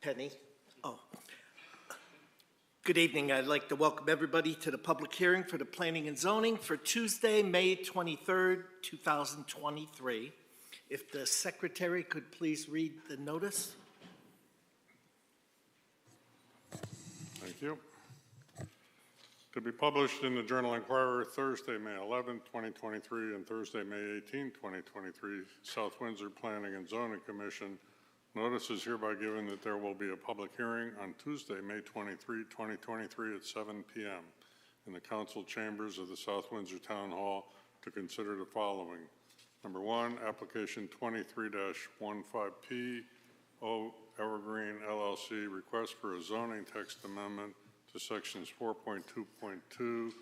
Penny. Oh. Good evening. I'd like to welcome everybody to the public hearing for the Planning and Zoning for Tuesday, May 23rd, 2023. If the secretary could please read the notice. Thank you. To be published in the Journal Enquirer Thursday, May 11, 2023, and Thursday, May 18, 2023, South Windsor Planning and Zoning Commission. Notice is hereby given that there will be a public hearing on Tuesday, May 23, 2023 at 7 p.m. in the council chambers of the South Windsor Town Hall to consider the following. Number one, application 23-15P, O Evergreen LLC, request for a zoning text amendment to sections 4.2.2,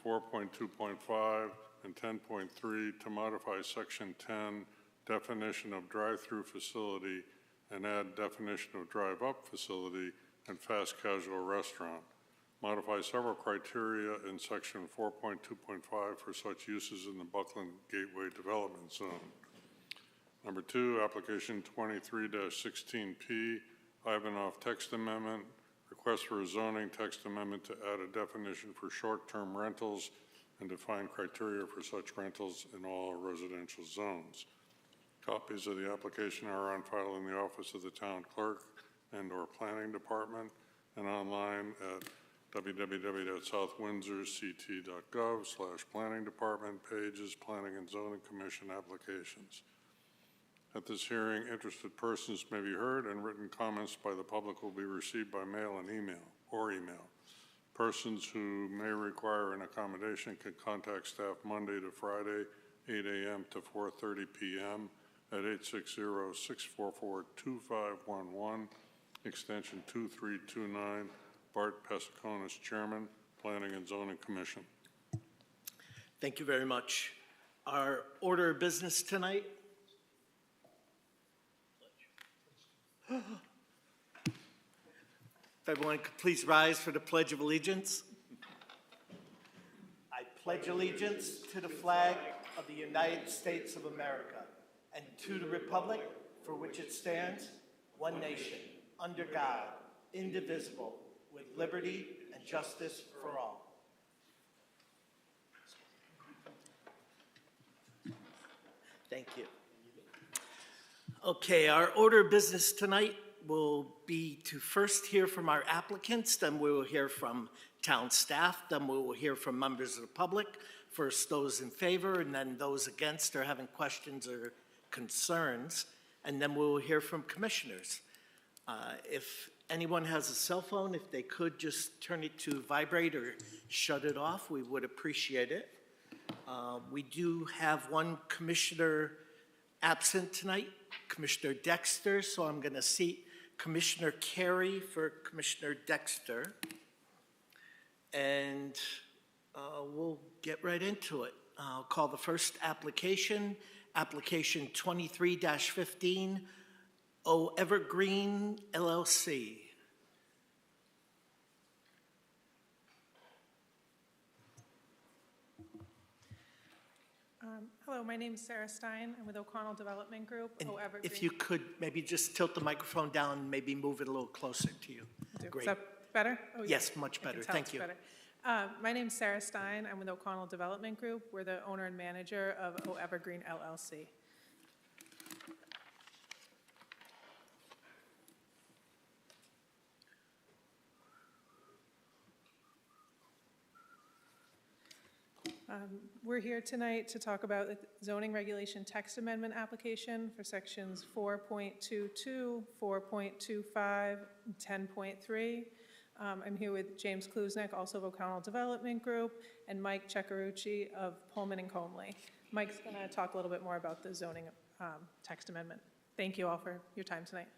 4.2.5, and 10.3 to modify section 10, definition of drive-through facility, and add definition of drive-up facility and fast casual restaurant. Modify several criteria in section 4.2.5 for such uses in the Buckland Gateway Development Zone. Number two, application 23-16P, Ivanov text amendment, request for a zoning text amendment to add a definition for short-term rentals and define criteria for such rentals in all residential zones. Copies of the application are on file in the office of the town clerk and/or planning department and online at www.southwindsorct.gov/planning department pages, planning and zoning commission applications. At this hearing, interested persons may be heard and written comments by the public will be received by mail and email. Persons who may require an accommodation can contact staff Monday to Friday, 8 a.m. to 4:30 p.m. at 860-644-2511, extension 2329, Bart Pesconis, Chairman, Planning and Zoning Commission. Thank you very much. Our order of business tonight. If everyone could please rise for the Pledge of Allegiance. I pledge allegiance to the flag of the United States of America and to the republic for which it stands, one nation, under God, indivisible, with liberty and justice for all. Thank you. Okay, our order of business tonight will be to first hear from our applicants, then we will hear from town staff, then we will hear from members of the public, first those in favor, and then those against or having questions or concerns, and then we will hear from commissioners. If anyone has a cell phone, if they could just turn it to vibrate or shut it off, we would appreciate it. We do have one commissioner absent tonight, Commissioner Dexter, so I'm going to seat Commissioner Carey for Commissioner Dexter. And we'll get right into it. I'll call the first application, application 23-15, O Evergreen LLC. Hello, my name is Sarah Stein. I'm with O'Connell Development Group. And Evergreen. if you could maybe just tilt the microphone down, maybe move it a little closer to you. Great. Is that better? Oh, yes, much better. Thank you. Better. My name is Sarah Stein. I'm with O'Connell Development Group. We're the owner and manager of O Evergreen LLC. We're here tonight to talk about the zoning regulation text amendment application for sections 4.22, 4.25, and 10.3. I'm here with James Klusnick, also of O'Connell Development Group, and Mike Ceccarucci of Pullman and Comley. Mike's going to talk a little bit more about the zoning text amendment. Thank you all for your time tonight.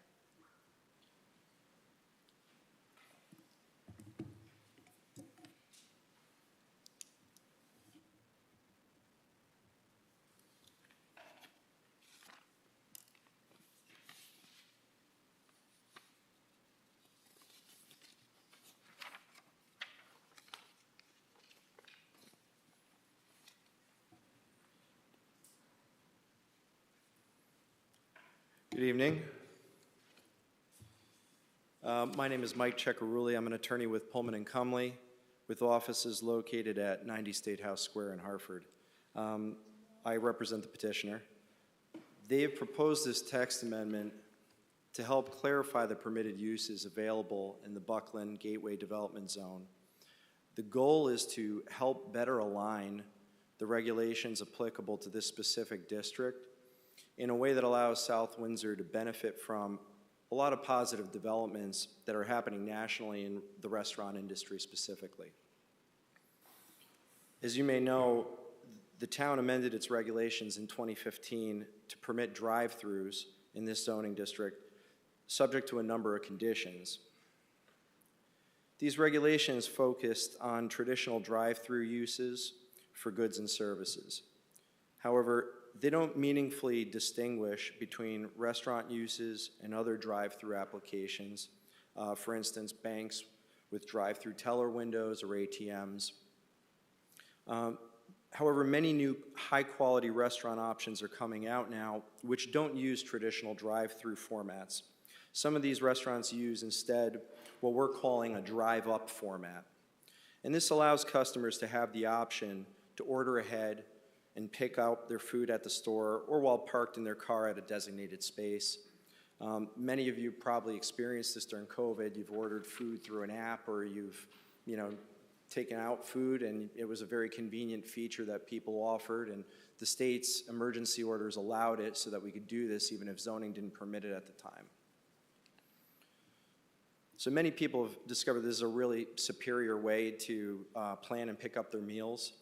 Good evening. My name is Mike Ceccarulli. I'm an attorney with Pullman and Cumley, with offices located at 90 State House Square in Hartford. I represent the petitioner. They have proposed this text amendment to help clarify the permitted uses available in the Buckland Gateway Development Zone. The goal is to help better align the regulations applicable to this specific district in a way that allows South Windsor to benefit from a lot of positive developments that are happening nationally in the restaurant industry specifically. As you may know, the town amended its regulations in 2015 to permit drive-throughs in this zoning district, subject to a number of conditions. These regulations focused on traditional drive-through uses for goods and services. However, they don't meaningfully distinguish between restaurant uses and other drive-through applications. For instance, banks with drive-through teller windows or ATMs. However, many new high-quality restaurant options are coming out now which don't use traditional drive-through formats. Some of these restaurants use instead what we're calling a drive-up format. And this allows customers to have the option to order ahead and pick out their food at the store or while parked in their car at a designated space. Many of you probably experienced this during COVID. You've ordered food through an app or you've, taken out food, and it was a very convenient feature that people offered, and the state's emergency orders allowed it so that we could do this even if zoning didn't permit it at the time. So many people have discovered this is a really superior way to plan and pick up their meals.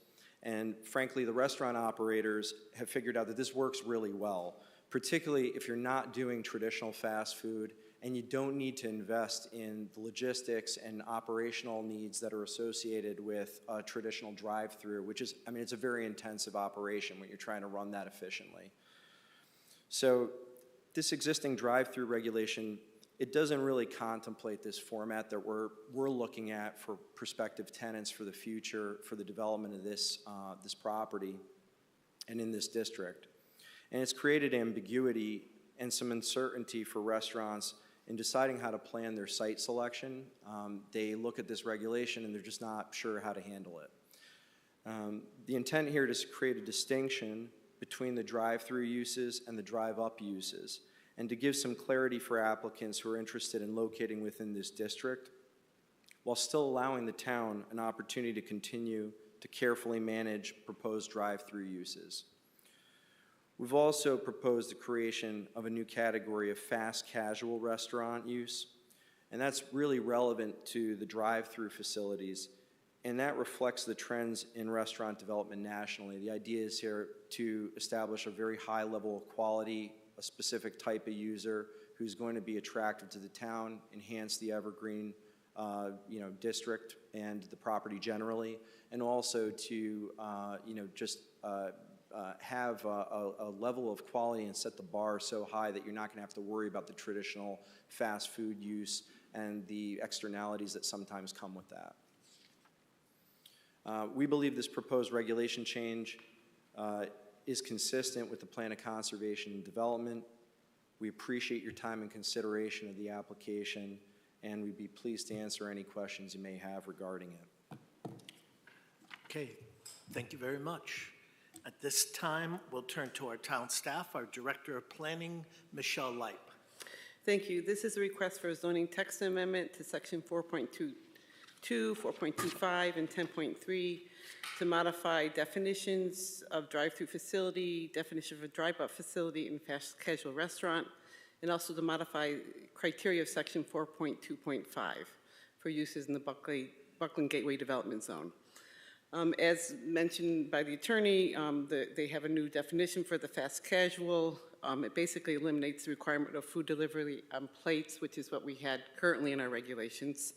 And frankly, the restaurant operators have figured out that this works really well, particularly if you're not doing traditional fast food and you don't need to invest in the logistics and operational needs that are associated with a traditional drive-through, which is, it's a very intensive operation when you're trying to run that efficiently. So this existing drive-through regulation, it doesn't really contemplate this format that we're looking at for prospective tenants for the future, for the development of this property and in this district. And it's created ambiguity and some uncertainty for restaurants in deciding how to plan their site selection. They look at this regulation and they're just not sure how to handle it. The intent here is to create a distinction between the drive-through uses and the drive-up uses, and to give some clarity for applicants who are interested in locating within this district, while still allowing the town an opportunity to continue to carefully manage proposed drive-through uses. We've also proposed the creation of a new category of fast casual restaurant use, and that's really relevant to the drive-through facilities, and that reflects the trends in restaurant development nationally. The idea is here to establish a very high level of quality, a specific type of user who's going to be attractive to the town, enhance the evergreen district and the property generally, and also to have a level of quality and set the bar so high that you're not going to have to worry about the traditional fast food use and the externalities that sometimes come with that. We believe this proposed regulation change is consistent with the Plan of Conservation and Development. We appreciate your time and consideration of the application, and we'd be pleased to answer any questions you may have regarding it. Okay, thank you very much. At this time, we'll turn to our town staff, our Director of Planning, Michelle Leip. Thank you. This is a request for a zoning text amendment to section 4.22, 4.25, and 10.3 to modify definitions of drive-through facility, definition of a drive-up facility, and fast casual restaurant, and also to modify criteria of section 4.2.5 for uses in the Buckland Gateway Development Zone. As mentioned by the attorney, they have a new definition for the fast casual. It basically eliminates the requirement of food delivery on plates, which is what we had currently in our regulations.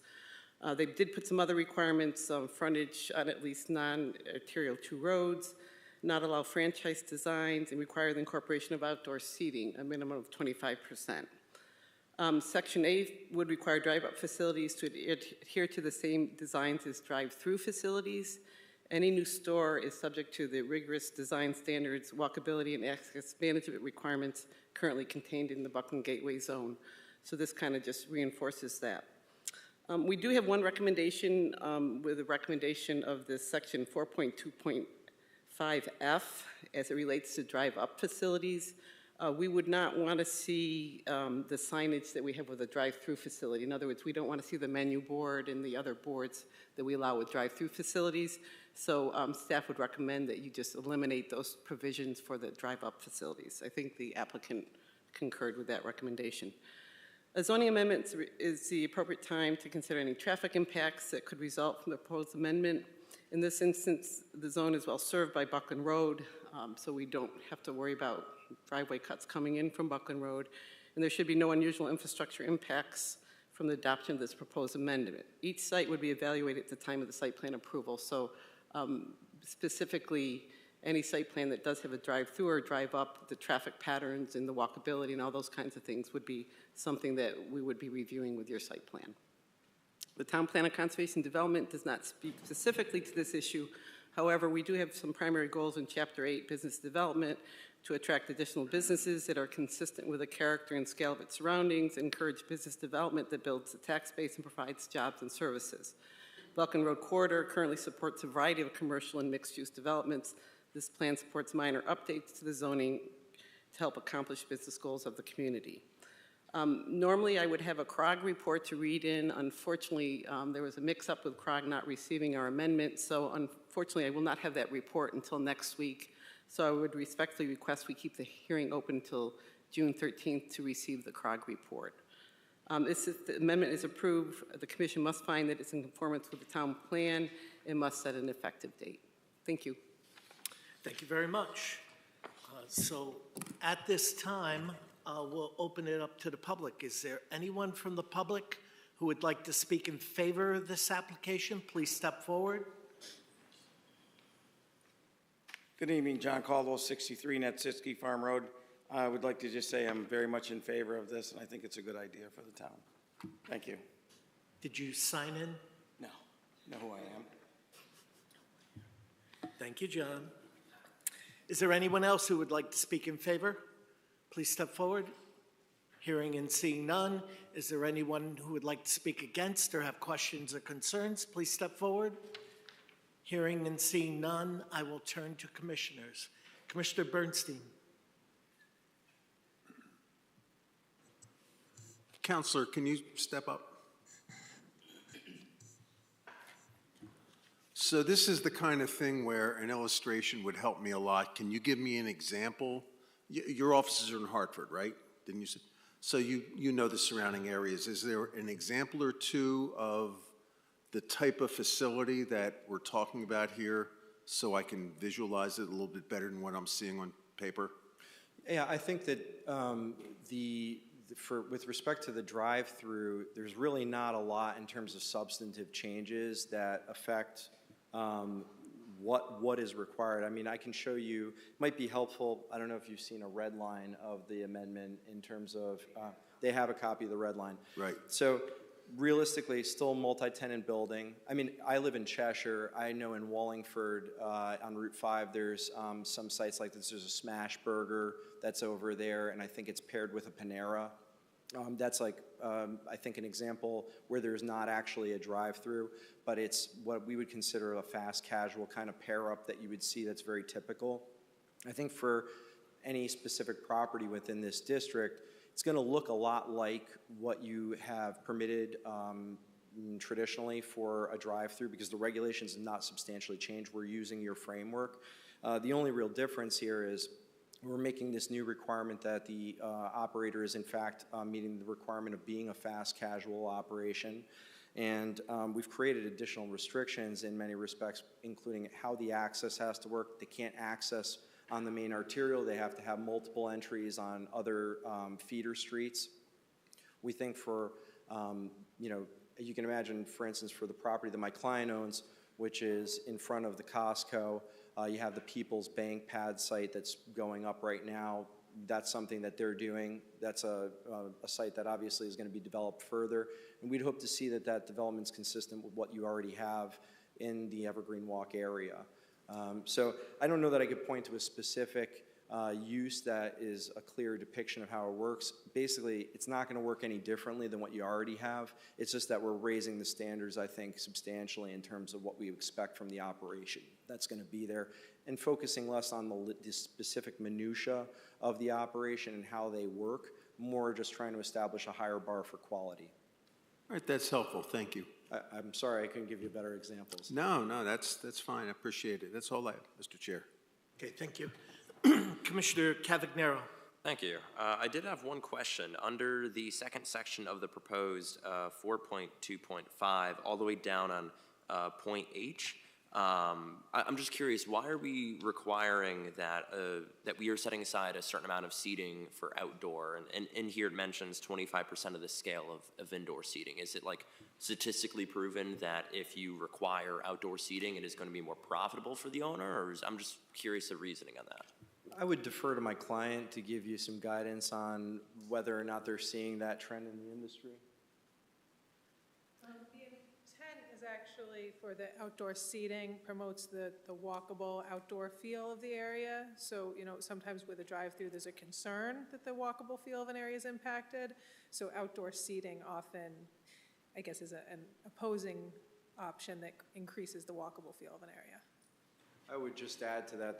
They did put some other requirements, frontage on at least non-arterial 2 roads, not allow franchise designs, and require the incorporation of outdoor seating, a minimum of 25%. Section A would require drive-up facilities to adhere to the same designs as drive-through facilities. Any new store is subject to the rigorous design standards, walkability, and access management requirements currently contained in the Buckland Gateway Zone. So this kind of just reinforces that. We do have one recommendation with a recommendation of this section 4.2.5F as it relates to drive-up facilities. We would not want to see the signage that we have with a drive-through facility. In other words, we don't want to see the menu board and the other boards that we allow with drive-through facilities. So staff would recommend that you just eliminate those provisions for the drive-up facilities. I think the applicant concurred with that recommendation. A zoning amendment is the appropriate time to consider any traffic impacts that could result from the proposed amendment. In this instance, the zone is well served by Buckland Road, so we don't have to worry about driveway cuts coming in from Buckland Road, and there should be no unusual infrastructure impacts from the adoption of this proposed amendment. Each site would be evaluated at the time of the site plan approval, so specifically, any site plan that does have a drive-through or drive-up, the traffic patterns and the walkability and all those kinds of things would be something that we would be reviewing with your site plan. The Town Plan of Conservation Development does not speak specifically to this issue. However, we do have some primary goals in Chapter 8, Business Development, to attract additional businesses that are consistent with the character and scale of its surroundings, encourage business development that builds the tax base and provides jobs and services. Vulcan Road Corridor currently supports a variety of commercial and mixed-use developments. This plan supports minor updates to the zoning to help accomplish business goals of the community. Normally, I would have a CROG report to read in. Unfortunately, there was a mix-up with CROG not receiving our amendment, so unfortunately, I will not have that report until next week. So I would respectfully request we keep the hearing open until June 13th to receive the CROG report. If the amendment is approved, the commission must find that it's in conformance with the town plan and must set an effective date. Thank you. Thank you very much. So at this time, we'll open it up to the public. Is there anyone from the public who would like to speak in favor of this application? Please step forward. Good evening, John Caldwell, 63 Netsitsky Farm Road. I would like to just say I'm very much in favor of this, and I think it's a good idea for the town. Thank you. Did you sign in? No, know who I am. Thank you, John. Is there anyone else who would like to speak in favor? Please step forward. Hearing and seeing none. Is there anyone who would like to speak against or have questions or concerns? Please step forward. Hearing and seeing none, I will turn to commissioners. Commissioner Bernstein. Counselor, can you step up? So this is the kind of thing where an illustration would help me a lot. Can you give me an example? Your offices are in Hartford, right? Didn't you say? So you know the surrounding areas. Is there an example or two of the type of facility that we're talking about here so I can visualize it a little bit better than what I'm seeing on paper? Yeah, I think that with respect to the drive-through, there's really not a lot in terms of substantive changes that affect what is required. I mean, I can show you, it might be helpful, I don't know if you've seen a red line of the amendment in terms of, they have a copy of the red line. Right. So realistically, still a multi-tenant building. I mean, I live in Cheshire. I know in Wallingford on Route 5, there's some sites like this. There's a Smash Burger that's over there, and I think it's paired with a Panera. That's like, I think, an example where there's not actually a drive-through, but it's what we would consider a fast casual kind of pair-up that you would see that's very typical. I think for any specific property within this district, it's going to look a lot like what you have permitted traditionally for a drive-through because the regulations have not substantially changed. We're using your framework. The only real difference here is we're making this new requirement that the operator is in fact meeting the requirement of being a fast casual operation. And we've created additional restrictions in many respects, including how the access has to work. They can't access on the main arterial. They have to have multiple entries on other feeder streets. We think for, you can imagine, for instance, for the property that my client owns, which is in front of the Costco, you have the People's Bank pad site that's going up right now. That's something that they're doing. That's a site that obviously is going to be developed further. And we'd hope to see that that development's consistent with what you already have in the Evergreen Walk area. So I don't know that I could point to a specific use that is a clear depiction of how it works. Basically, it's not going to work any differently than what you already have. It's just that we're raising the standards, I think, substantially in terms of what we expect from the operation that's going to be there, and focusing less on the specific minutia of the operation and how they work, more just trying to establish a higher bar for quality. All right, that's helpful, thank you. I'm sorry I couldn't give you better examples. No, that's fine, I appreciate it. That's all I have, Mr. Chair. Okay, thank you. Commissioner Cavagnero. Thank you. I did have one question. Under the second section of the proposed 4.2.5, all the way down on point H, I'm just curious, why are we requiring that that we are setting aside a certain amount of seating for outdoor? And in here it mentions 25% of the scale of indoor seating. Is it like statistically proven that if you require outdoor seating, it is going to be more profitable for the owner? Or I'm just curious the reasoning on that. I would defer to my client to give you some guidance on whether or not they're seeing that trend in the industry. The intent is actually for the outdoor seating, promotes the walkable outdoor feel of the area. So, you know, sometimes with a drive-through, there's a concern that the walkable feel of an area is impacted. So outdoor seating often, I guess, is an opposing option that increases the walkable feel of an area. I would just add to that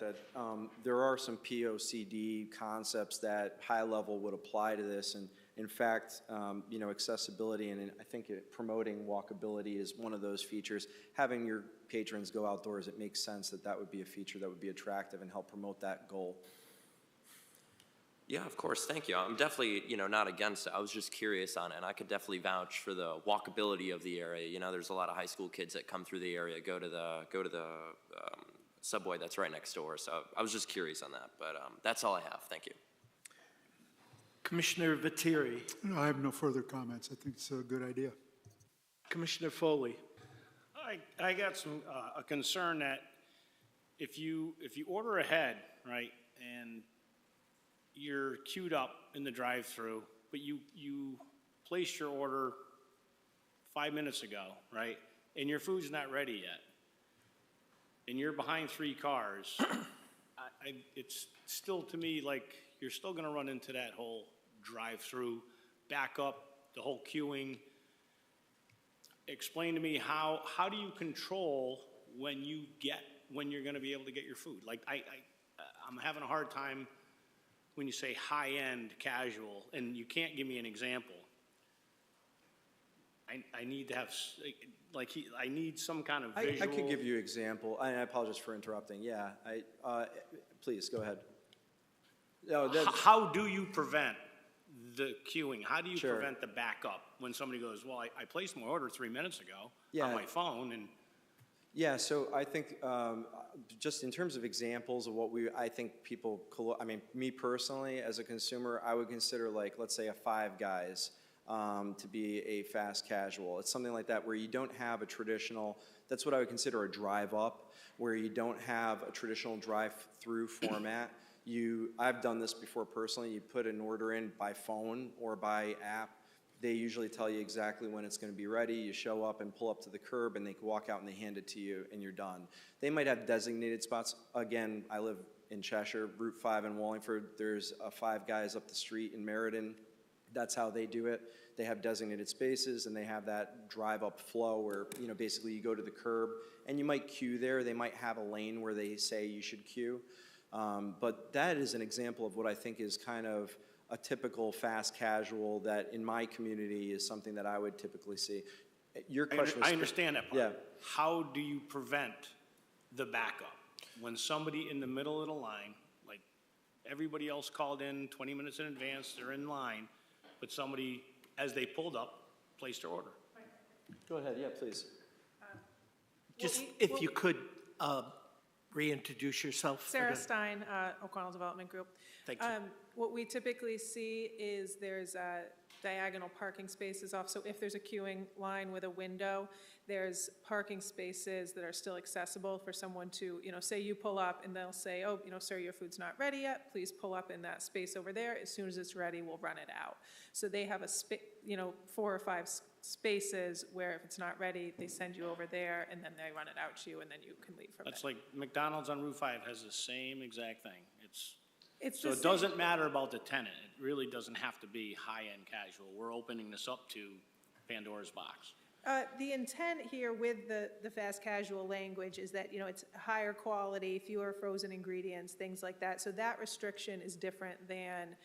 there are some POCD concepts that high level would apply to this, and in fact, you know, accessibility and I think promoting walkability is one of those features. Having your patrons go outdoors, it makes sense that that would be a feature that would be attractive and help promote that goal. Yeah, of course. Thank you. I'm definitely, you know, not against it. I was just curious on it, and I could definitely vouch for the walkability of the area. You know, there's a lot of high school kids that come through the area, go to the subway that's right next door. So I was just curious on that, but that's all I have. Thank you. Commissioner Viteri. No, I have no further comments. I think it's a good idea. Commissioner Foley. I got a concern that if you order ahead, right, and you're queued up in the drive-through, but you placed your order 5 minutes ago, right, and your food's not ready yet, and you're behind 3 cars, it's still, to me, like, you're still going to run into that whole drive-through, back up, the whole queuing. Explain to me how do you control when you're going to be able to get your food? Like, I'm having a hard time when you say high-end casual, and you can't give me an example. I need to have, like, I need some kind of visual. I could give you an example. I apologize for interrupting. Yeah, please, go ahead. No, how do you prevent the queuing? How do you Sure. prevent the backup when somebody goes, well, I placed my order 3 minutes ago Yeah. on my phone, and Yeah, so I think just in terms of examples of what I think people, I mean, me personally, as a consumer, I would consider, like, let's say a Five Guys to be a fast casual. It's something like that where you don't have a traditional, that's what I would consider a drive up, where you don't have a traditional drive-through format. I've done this before personally. You put an order in by phone or by app. They usually tell you exactly when it's going to be ready. You show up and pull up to the curb, and they can walk out and they hand it to you, and you're done. They might have designated spots. Again, I live in Cheshire, Route 5 in Wallingford. There's a Five Guys up the street in Meriden. That's how they do it. They have designated spaces, and they have that drive-up flow where, you know, basically you go to the curb, and you might queue there. They might have a lane where they say you should queue. But that is an example of what I think is kind of a typical fast casual that in my community is something that I would typically see. Your question was, I understand that part. Yeah. How do you prevent the backup? When somebody in the middle of the line, like everybody else called in 20 minutes in advance, they're in line, but somebody, as they pulled up, placed their order. Go ahead, yeah, please. Just if you could reintroduce yourself. Sarah Stein, O'Connell Development Group. Thank you. What we typically see is there's diagonal parking spaces off. So if there's a queuing line with a window, there's parking spaces that are still accessible for someone to, you know, say you pull up and they'll say, oh, you know, sir, your food's not ready yet. Please pull up in that space over there. As soon as it's ready, we'll run it out. So they have 4 or 5 spaces where if it's not ready, they send you over there and then they run it out to you and then you can leave from That's there. like McDonald's on Route 5 has the same exact thing. It's So the it same- doesn't matter about the tenant. It really doesn't have to be high-end casual. We're opening this up to Pandora's box. The intent here with the fast casual language is that, it's higher quality, fewer frozen ingredients, things like that. So that restriction is different than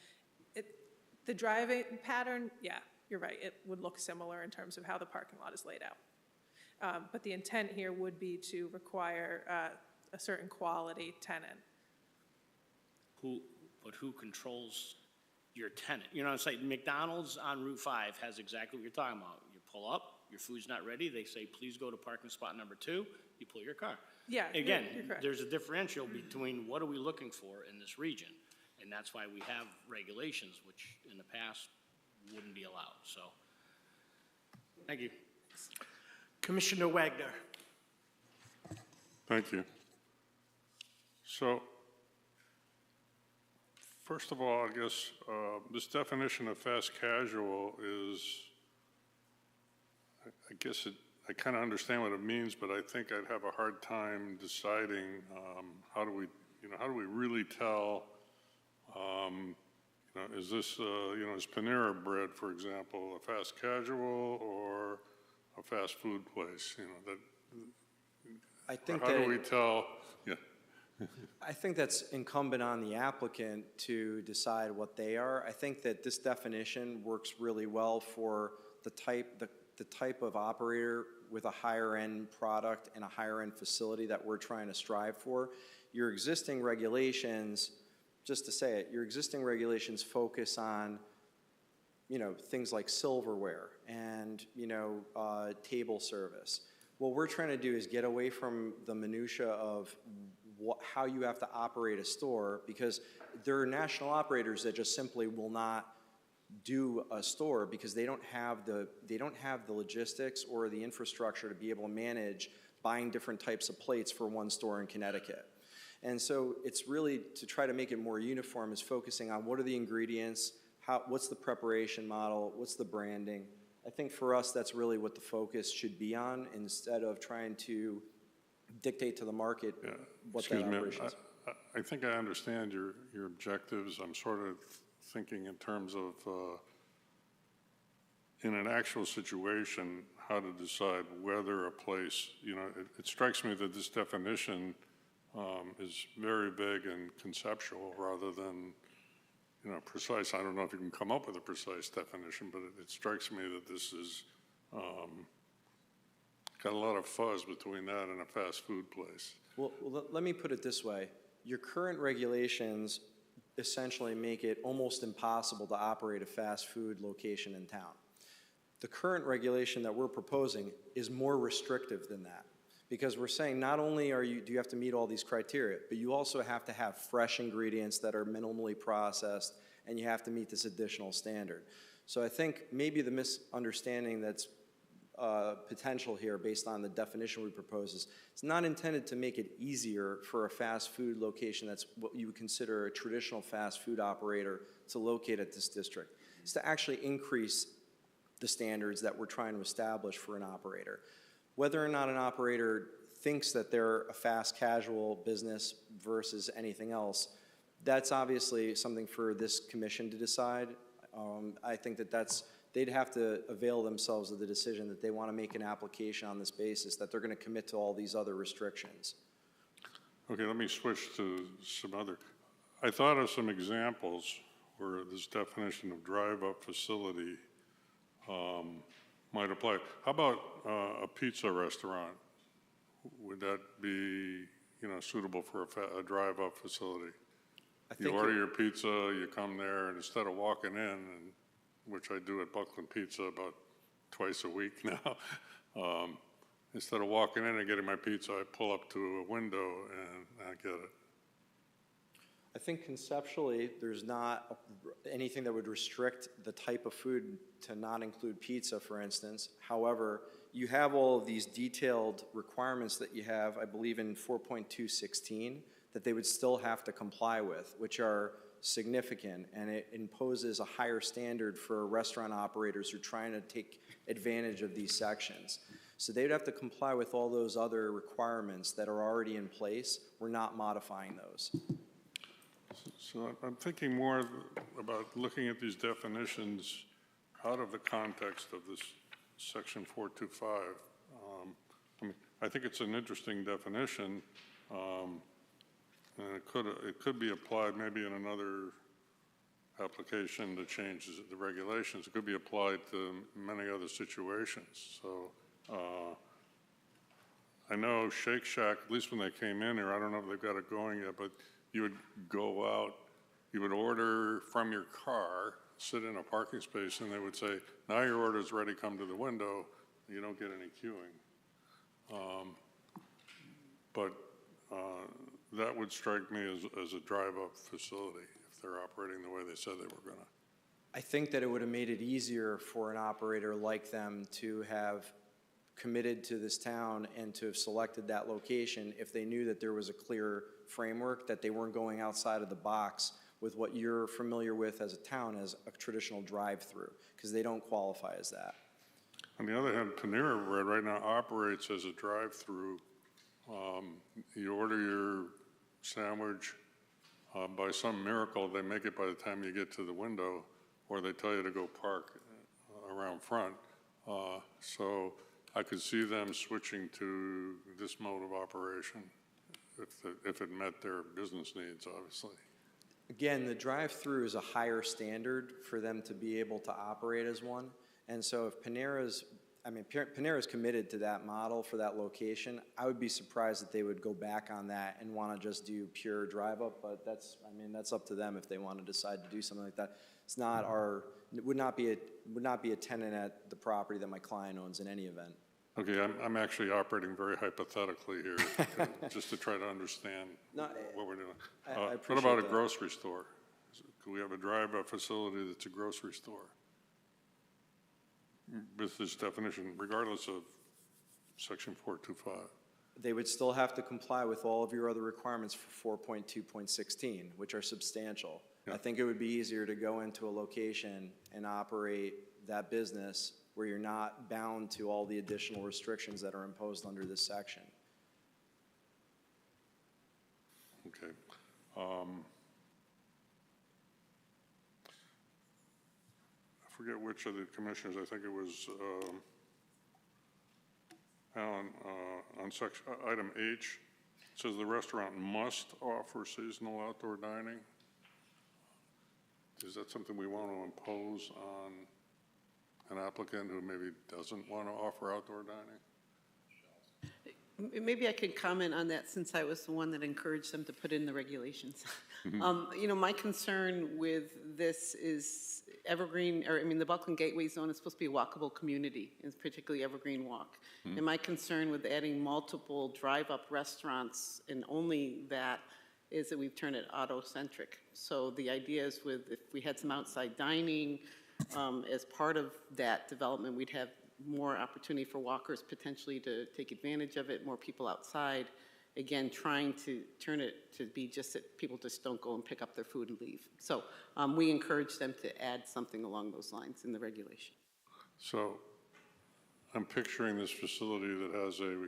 the driving pattern. Yeah, you're right. It would look similar in terms of how the parking lot is laid out. But the intent here would be to require a certain quality tenant. But who controls your tenant? You know what I'm saying? McDonald's on Route 5 has exactly what you're talking about. You pull up, your food's not ready, they say, please go to parking spot number 2, you pull your car. Yeah, you're Again, correct. there's a differential between what are we looking for in this region? And that's why we have regulations, which in the past wouldn't be allowed, so. Thank you. Commissioner Wagner. Thank you. So, first of all, I guess this definition of fast casual is, I guess I kind of understand what it means, but I think I'd have a hard time deciding how do we really tell, is this, is Panera Bread, for example, a fast casual or a fast food place? I think How do we tell? Yeah. I think that's incumbent on the applicant to decide what they are. I think that this definition works really well for the type of operator with a higher end product and a higher end facility that we're trying to strive for. Your existing regulations, just to say it, your existing regulations focus on, things like silverware and, table service. What we're trying to do is get away from the minutia of how you have to operate a store, because there are national operators that just simply will not do a store because they don't have the logistics or the infrastructure to be able to manage buying different types of plates for one store in Connecticut. And so it's really to try to make it more uniform is focusing on what are the ingredients, what's the preparation model, what's the branding. I think for us that's really what the focus should be on instead of trying to dictate to the market what that operation is. I think I understand your objectives. I'm sort of thinking in terms of, in an actual situation, how to decide whether a place, it strikes me that this definition is very vague and conceptual rather than, precise. I don't know if you can come up with a precise definition, but it strikes me that this is got a lot of fuzz between that and a fast food place. Well, let me put it this way. Your current regulations essentially make it almost impossible to operate a fast food location in town. The current regulation that we're proposing is more restrictive than that, because we're saying not only do you have to meet all these criteria, but you also have to have fresh ingredients that are minimally processed, and you have to meet this additional standard. So I think maybe the misunderstanding that's potential here based on the definition we propose is it's not intended to make it easier for a fast food location that's what you would consider a traditional fast food operator to locate at this district. It's to actually increase the standards that we're trying to establish for an operator. Whether or not an operator thinks that they're a fast casual business versus anything else, that's obviously something for this commission to decide. I think they'd have to avail themselves of the decision that they want to make an application on this basis, that they're going to commit to all these other restrictions. Okay, let me switch to some other. I thought of some examples where this definition of drive-up facility might apply. How about a pizza restaurant? Would that be, suitable for a drive-up facility? You order your pizza, you come there, and instead of walking in, which I do at Buckland Pizza about twice a week now, instead of walking in and getting my pizza, I pull up to a window and I get it. I think conceptually, there's not anything that would restrict the type of food to not include pizza, for instance. However, you have all of these detailed requirements that you have, I believe in 4.216, that they would still have to comply with, which are significant, and it imposes a higher standard for restaurant operators who are trying to take advantage of these sections. So they'd have to comply with all those other requirements that are already in place. We're not modifying those. So I'm thinking more about looking at these definitions out of the context of this section 425. I mean, I think it's an interesting definition, and it could be applied maybe in another application that changes the regulations. It could be applied to many other situations. So I know Shake Shack, at least when they came in here, I don't know if they've got it going yet, but you would go out, you would order from your car, sit in a parking space, and they would say, now your order's ready, come to the window. You don't get any queuing. But that would strike me as a drive-up facility if they're operating the way they said they were going to. I think that it would have made it easier for an operator like them to have committed to this town and to have selected that location if they knew that there was a clear framework, that they weren't going outside of the box with what you're familiar with as a town as a traditional drive-through, because they don't qualify as that. On the other hand, Panera Bread right now operates as a drive-through. You order your sandwich, by some miracle, they make it by the time you get to the window, or they tell you to go park around front. So I could see them switching to this mode of operation if it met their business needs, obviously. Again, the drive-through is a higher standard for them to be able to operate as one. And so if Panera's committed to that model for that location, I would be surprised that they would go back on that and want to just do pure drive-up, but that's up to them if they want to decide to do something like that. It would not be a tenant at the property that my client owns in any event. Okay, I'm actually operating very hypothetically here, just to try to understand what we're doing. I What about a that. grocery store? Could we have a drive-up facility that's a grocery store? With this definition, regardless of section 425. They would still have to comply with all of your other requirements for 4.2.16, which are substantial. Yeah. I think it would be easier to go into a location and operate that business where you're not bound to all the additional restrictions that are imposed under this section. Okay. I forget which of the commissioners, I think it was Alan, on section, item H, it says the restaurant must offer seasonal outdoor dining. Is that something we want to impose on an applicant who maybe doesn't want to offer outdoor dining? Maybe I could comment on that since I was the one that encouraged them to put in the regulations. My concern with this is the Buckland Gateway Zone is supposed to be a walkable community, and particularly Evergreen Walk. And my concern with adding multiple drive-up restaurants and only that is that we've turned it auto-centric. So the idea is if we had some outside dining as part of that development, we'd have more opportunity for walkers potentially to take advantage of it, more people outside. Again, trying to turn it to be just that people just don't go and pick up their food and leave. So we encourage them to add something along those lines in the regulation. So I'm picturing this facility that has a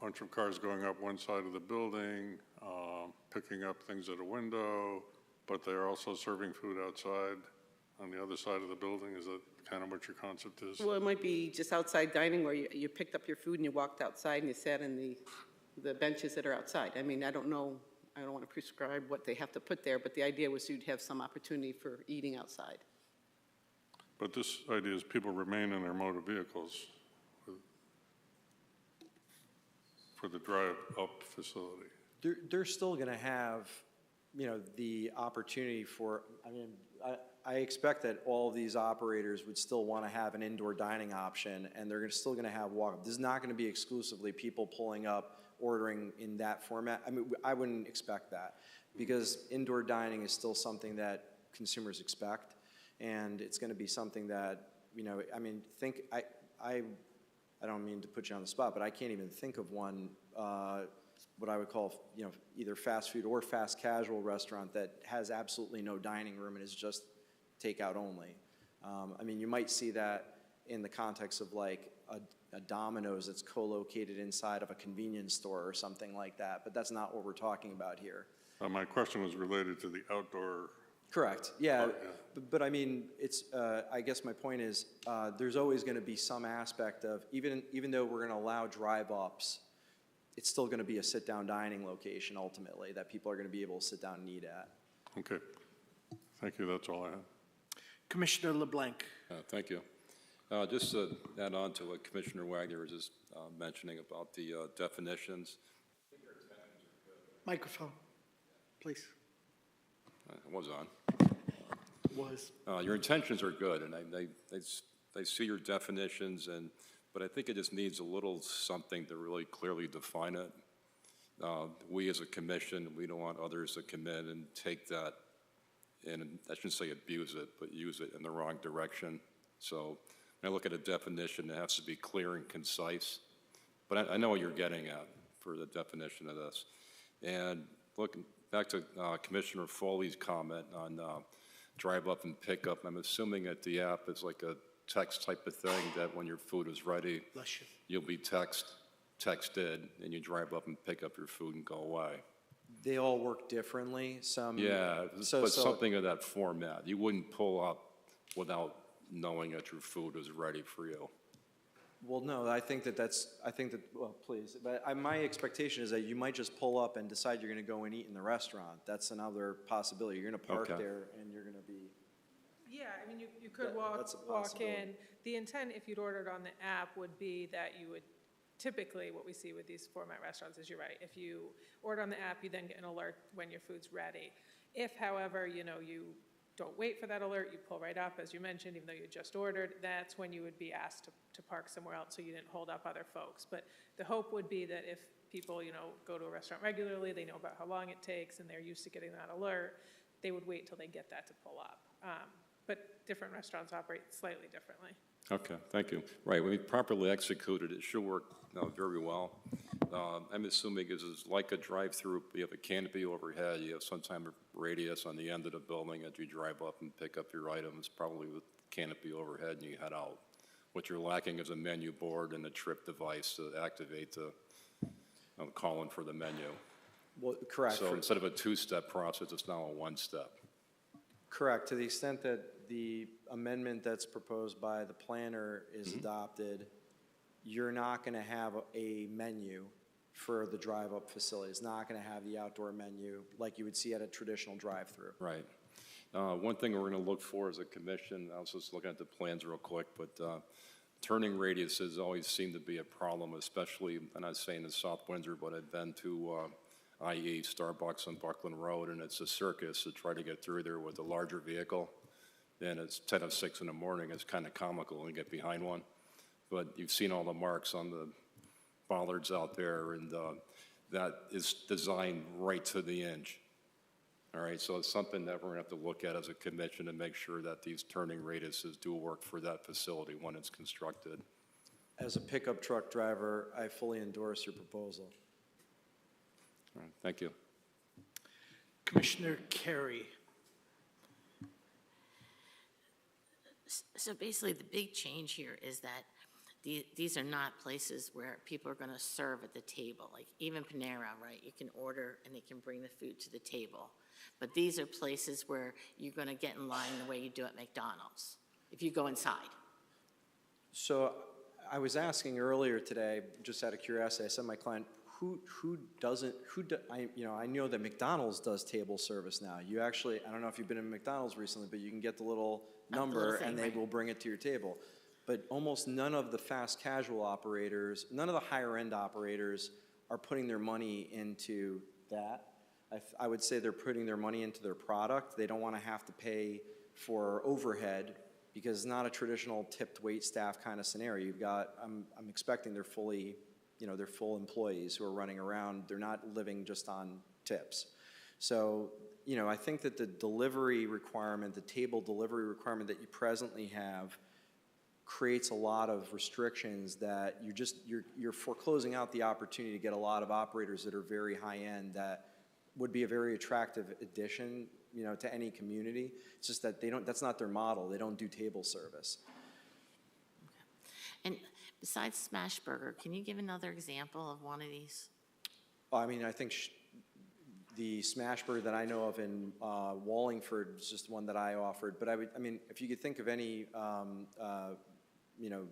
bunch of cars going up one side of the building, picking up things at a window, but they're also serving food outside on the other side of the building. Is that kind of what your concept is? Well, it might be just outside dining where you picked up your food and you walked outside and you sat in the benches that are outside. I mean, I don't know, I don't want to prescribe what they have to put there, but the idea was you'd have some opportunity for eating outside. But this idea is people remain in their motor vehicles for the drive-up facility. They're still going to have, the opportunity for, I expect that all of these operators would still want to have an indoor dining option, and they're still going to have walk-up. This is not going to be exclusively people pulling up, ordering in that format. I wouldn't expect that, because indoor dining is still something that consumers expect, and it's going to be something that, I don't mean to put you on the spot, but I can't even think of one, what I would call, either fast food or fast casual restaurant that has absolutely no dining room and is just takeout only. You might see that in the context of like a Domino's that's co-located inside of a convenience store or something like that, but that's not what we're talking about here. My question was related to the outdoor. Correct, yeah. Part, yeah. But I mean, it's, I guess my point is, there's always going to be some aspect of, even though we're going to allow drive-ups, it's still going to be a sit-down dining location ultimately that people are going to be able to sit down and eat at. Okay. Thank you, that's all I have. Commissioner LeBlanc. Thank you. Just to add on to what Commissioner Wagner was just mentioning about the definitions. Microphone, please. It was on. Was. Your intentions are good, and I see your definitions, but I think it just needs a little something to really clearly define it. We as a commission, we don't want others to come in and take that, and I shouldn't say abuse it, but use it in the wrong direction. So when I look at a definition, it has to be clear and concise. But I know what you're getting at for the definition of this. And looking back to Commissioner Foley's comment on drive up and pick up, I'm assuming that the app is like a text type of thing that when your food is ready, Bless you. you'll be texted, and you drive up and pick up your food and go away. They all work differently, some. Yeah, So- but so- something of that format. You wouldn't pull up without knowing that your food is ready for you. Well, no, I think that, well, please, but my expectation is that you might just pull up and decide you're going to go and eat in the restaurant. That's another possibility. You're going to park Okay. there and you're going to be. Yeah, I mean, you could that's a walk possibility. in. The intent, if you'd ordered on the app, would be that you would, typically what we see with these format restaurants is, you're right, if you order on the app, you then get an alert when your food's ready. If, however, you don't wait for that alert, you pull right up, as you mentioned, even though you just ordered, that's when you would be asked to park somewhere else so you didn't hold up other folks. But the hope would be that if people, go to a restaurant regularly, they know about how long it takes, and they're used to getting that alert, they would wait till they get that to pull up. But different restaurants operate slightly differently. Okay, thank you. Right, when you properly executed, it should work very well. I'm assuming this is like a drive-through. You have a canopy overhead, you have some type of radius on the end of the building as you drive up and pick up your items, probably with canopy overhead, and you head out. What you're lacking is a menu board and a trip device to activate the calling for the menu. Well, correct. So instead of a two-step process, it's now a one-step. Correct, to the extent that the amendment that's proposed by the planner is adopted, you're not going to have a menu for the drive-up facility. It's not going to have the outdoor menu like you would see at a traditional drive-through. Right. One thing we're going to look for as a commission, I was just looking at the plans real quick, but turning radiuses always seem to be a problem, especially, I'm not saying in South Windsor, but I've been to i.e. Starbucks on Buckland Road, and it's a circus to try to get through there with a larger vehicle. And it's 10 of 6 in the morning. It's kind of comical when you get behind one. But you've seen all the marks on the bollards out there, and that is designed right to the inch. All right, so it's something that we're going to have to look at as a commission and make sure that these turning radiuses do work for that facility when it's constructed. As a pickup truck driver, I fully endorse your proposal. All right, thank you. Commissioner Carey. So basically, the big change here is that these are not places where people are going to serve at the table. Like even Panera, right? You can order and they can bring the food to the table. But these are places where you're going to get in line the way you do at McDonald's, if you go inside. So I was asking earlier today, just out of curiosity, I said to my client, I know that McDonald's does table service now. You actually, I don't know if you've been in McDonald's recently, but you can get the little number thing, and they right. will bring it to your table. But almost none of the fast casual operators, none of the higher end operators are putting their money into that. I would say they're putting their money into their product. They don't want to have to pay for overhead because it's not a traditional tipped wait staff kind of scenario. You've got, I'm expecting they're fully, they're full employees who are running around. They're not living just on tips. So, I think that the delivery requirement, the table delivery requirement that you presently have creates a lot of restrictions that you're foreclosing out the opportunity to get a lot of operators that are very high end that would be a very attractive addition, to any community. It's just that that's not their model. They don't do table service. And besides Smashburger, can you give another example of one of these? Well, I mean, I think The Smashburger that I know of in Wallingford is just one that I offered. But I mean, if you could think of any, you know,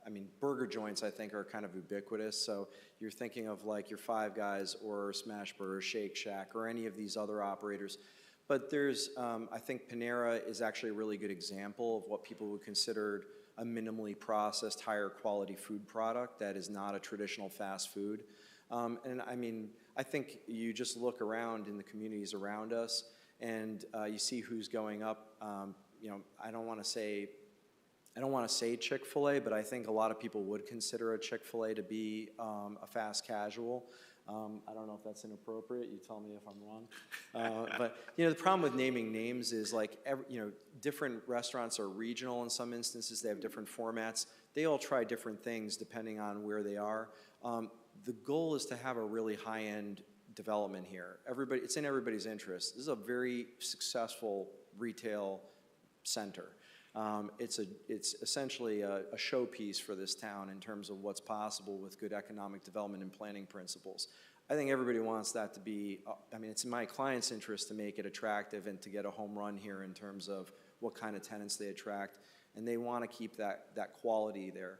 I mean, burger joints, I think, are kind of ubiquitous. So you're thinking of like your Five Guys or Smashburger, Shake Shack, or any of these other operators. But there's, I think Panera is actually a really good example of what people would consider a minimally processed, higher quality food product that is not a traditional fast food. And I mean, I think you just look around in the communities around us and you see who's going up. You know, I don't want to say Chick-fil-A, but I think a lot of people would consider a Chick-fil-A to be a fast casual. I don't know if that's inappropriate. You tell me if I'm wrong. But you know, the problem with naming names is like you know, different restaurants are regional in some instances. They have different formats. They all try different things depending on where they are. The goal is to have a really high-end development here. It's in everybody's interest. This is a very successful retail center. It's essentially a showpiece for this town in terms of what's possible with good economic development and planning principles. I think everybody wants that to be, I mean, it's in my client's interest to make it attractive and to get a home run here in terms of what kind of tenants they attract, and they want to keep that quality there.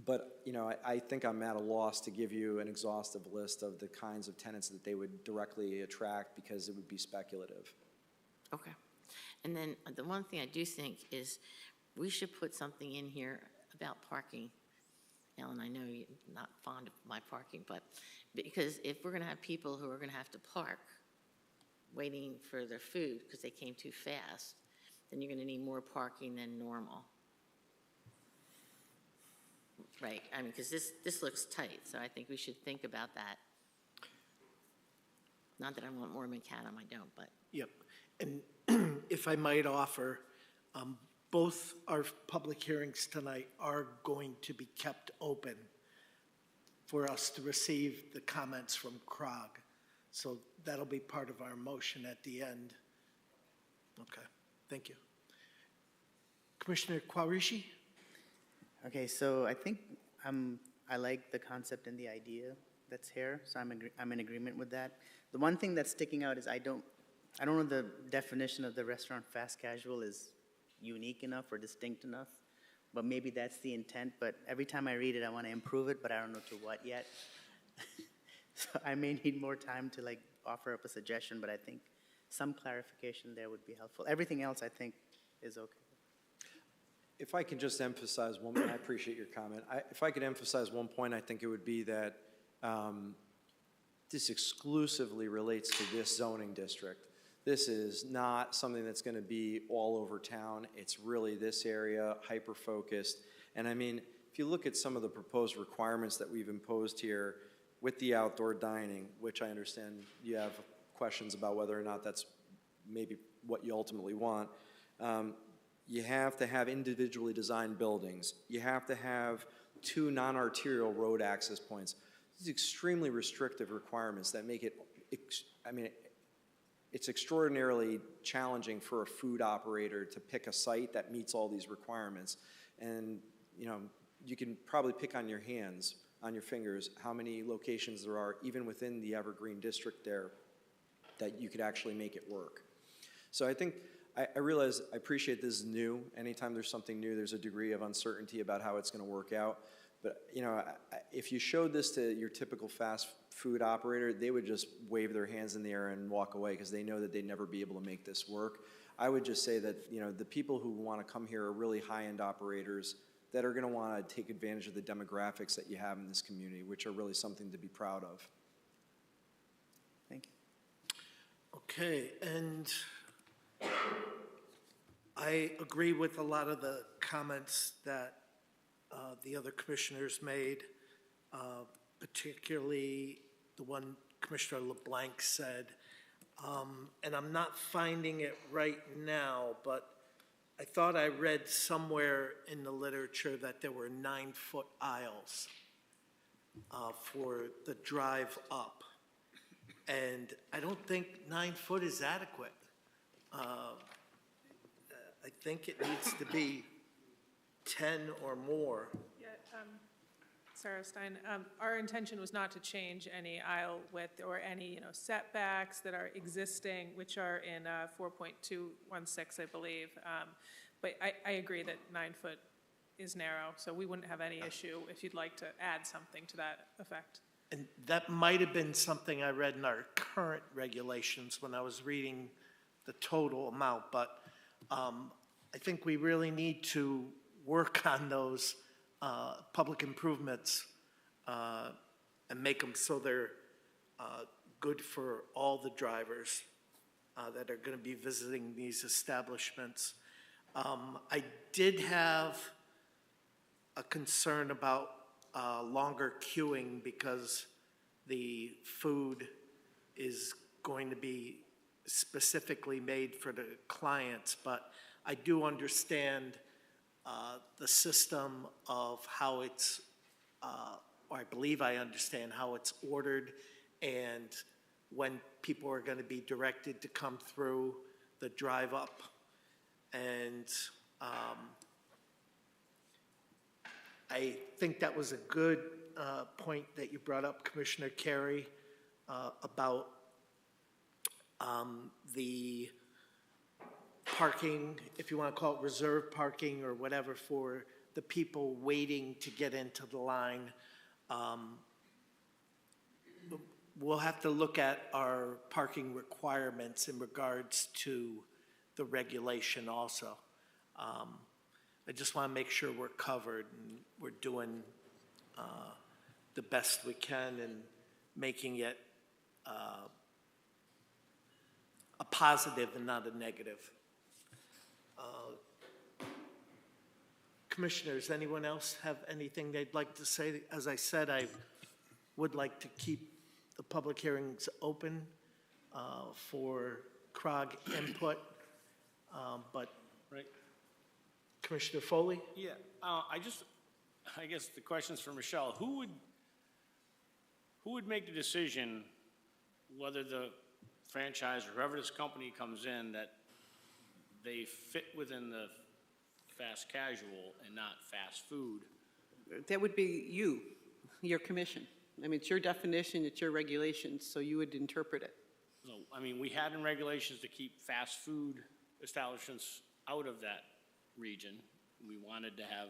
But you know, I think I'm at a loss to give you an exhaustive list of the kinds of tenants that they would directly attract because it would be speculative. Okay. And then the one thing I do think is we should put something in here about parking. Ellen, I know you're not fond of my parking, but because if we're going to have people who are going to have to park waiting for their food because they came too fast, then you're going to need more parking than normal. Right, I mean, because this looks tight, so I think we should think about that. Not that I want more macadam, I don't, but. Yep. And if I might offer, both our public hearings tonight are going to be kept open for us to receive the comments from CROG. So that'll be part of our motion at the end. Okay, thank you. Commissioner Quarishi? Okay, so I think I like the concept and the idea that's here, so I'm in agreement with that. The one thing that's sticking out is I don't know the definition of the restaurant fast casual is unique enough or distinct enough, but maybe that's the intent. But every time I read it, I want to improve it, but I don't know to what yet. So I may need more time to like offer up a suggestion, but I think some clarification there would be helpful. Everything else I think is okay. If I can just emphasize one point, I appreciate your comment. If I could emphasize one point, I think it would be that this exclusively relates to this zoning district. This is not something that's going to be all over town. It's really this area, hyper-focused. And I mean, if you look at some of the proposed requirements that we've imposed here with the outdoor dining, which I understand you have questions about whether or not that's maybe what you ultimately want, you have to have individually designed buildings. You have to have 2 non-arterial road access points. These are extremely restrictive requirements that make it, I mean, it's extraordinarily challenging for a food operator to pick a site that meets all these requirements. And, you know, you can probably pick on your hands, on your fingers, how many locations there are, even within the Evergreen district there, that you could actually make it work. So I think, I realize, I appreciate this is new. Anytime there's something new, there's a degree of uncertainty about how it's going to work out. But, you know, if you showed this to your typical fast food operator, they would just wave their hands in the air and walk away because they know that they'd never be able to make this work. I would just say that, you know, the people who want to come here are really high-end operators that are going to want to take advantage of the demographics that you have in this community, which are really something to be proud of. Thank you. Okay, and I agree with a lot of the comments that the other commissioners made, particularly the one Commissioner LeBlanc said. And I'm not finding it right now, but I thought I read somewhere in the literature that there were 9-foot aisles for the drive up. And I don't think 9 foot is adequate. I think it needs to be 10 or more. Yeah, Sarah Stein. Our intention was not to change any aisle width or any, setbacks that are existing, which are in 4.216, I believe. But I agree that 9 foot is narrow, so we wouldn't have any issue if you'd like to add something to that effect. And that might have been something I read in our current regulations when I was reading the total amount, but I think we really need to work on those public improvements and make them so they're good for all the drivers that are going to be visiting these establishments. I did have a concern about longer queuing because the food is going to be specifically made for the clients, but I do understand the system of how it's, or I believe I understand how it's ordered and when people are going to be directed to come through the drive-up. And I think that was a good point that you brought up, Commissioner Carey, about the parking, if you want to call it reserve parking or whatever, for the people waiting to get into the line. We'll have to look at our parking requirements in regards to the regulation also. I just want to make sure we're covered and we're doing the best we can and making it a positive and not a negative. Commissioners, anyone else have anything they'd like to say? As I said, I would like to keep the public hearings open for CROG input, but Right. Commissioner Foley? Yeah, I guess the question's for Michelle. Who would make the decision whether the franchise or whoever this company comes in that they fit within the fast casual and not fast food? That would be you, your commission. I mean, it's your definition, it's your regulations, so you would interpret it. So, I mean, we had in regulations to keep fast food establishments out of that region. We wanted to have,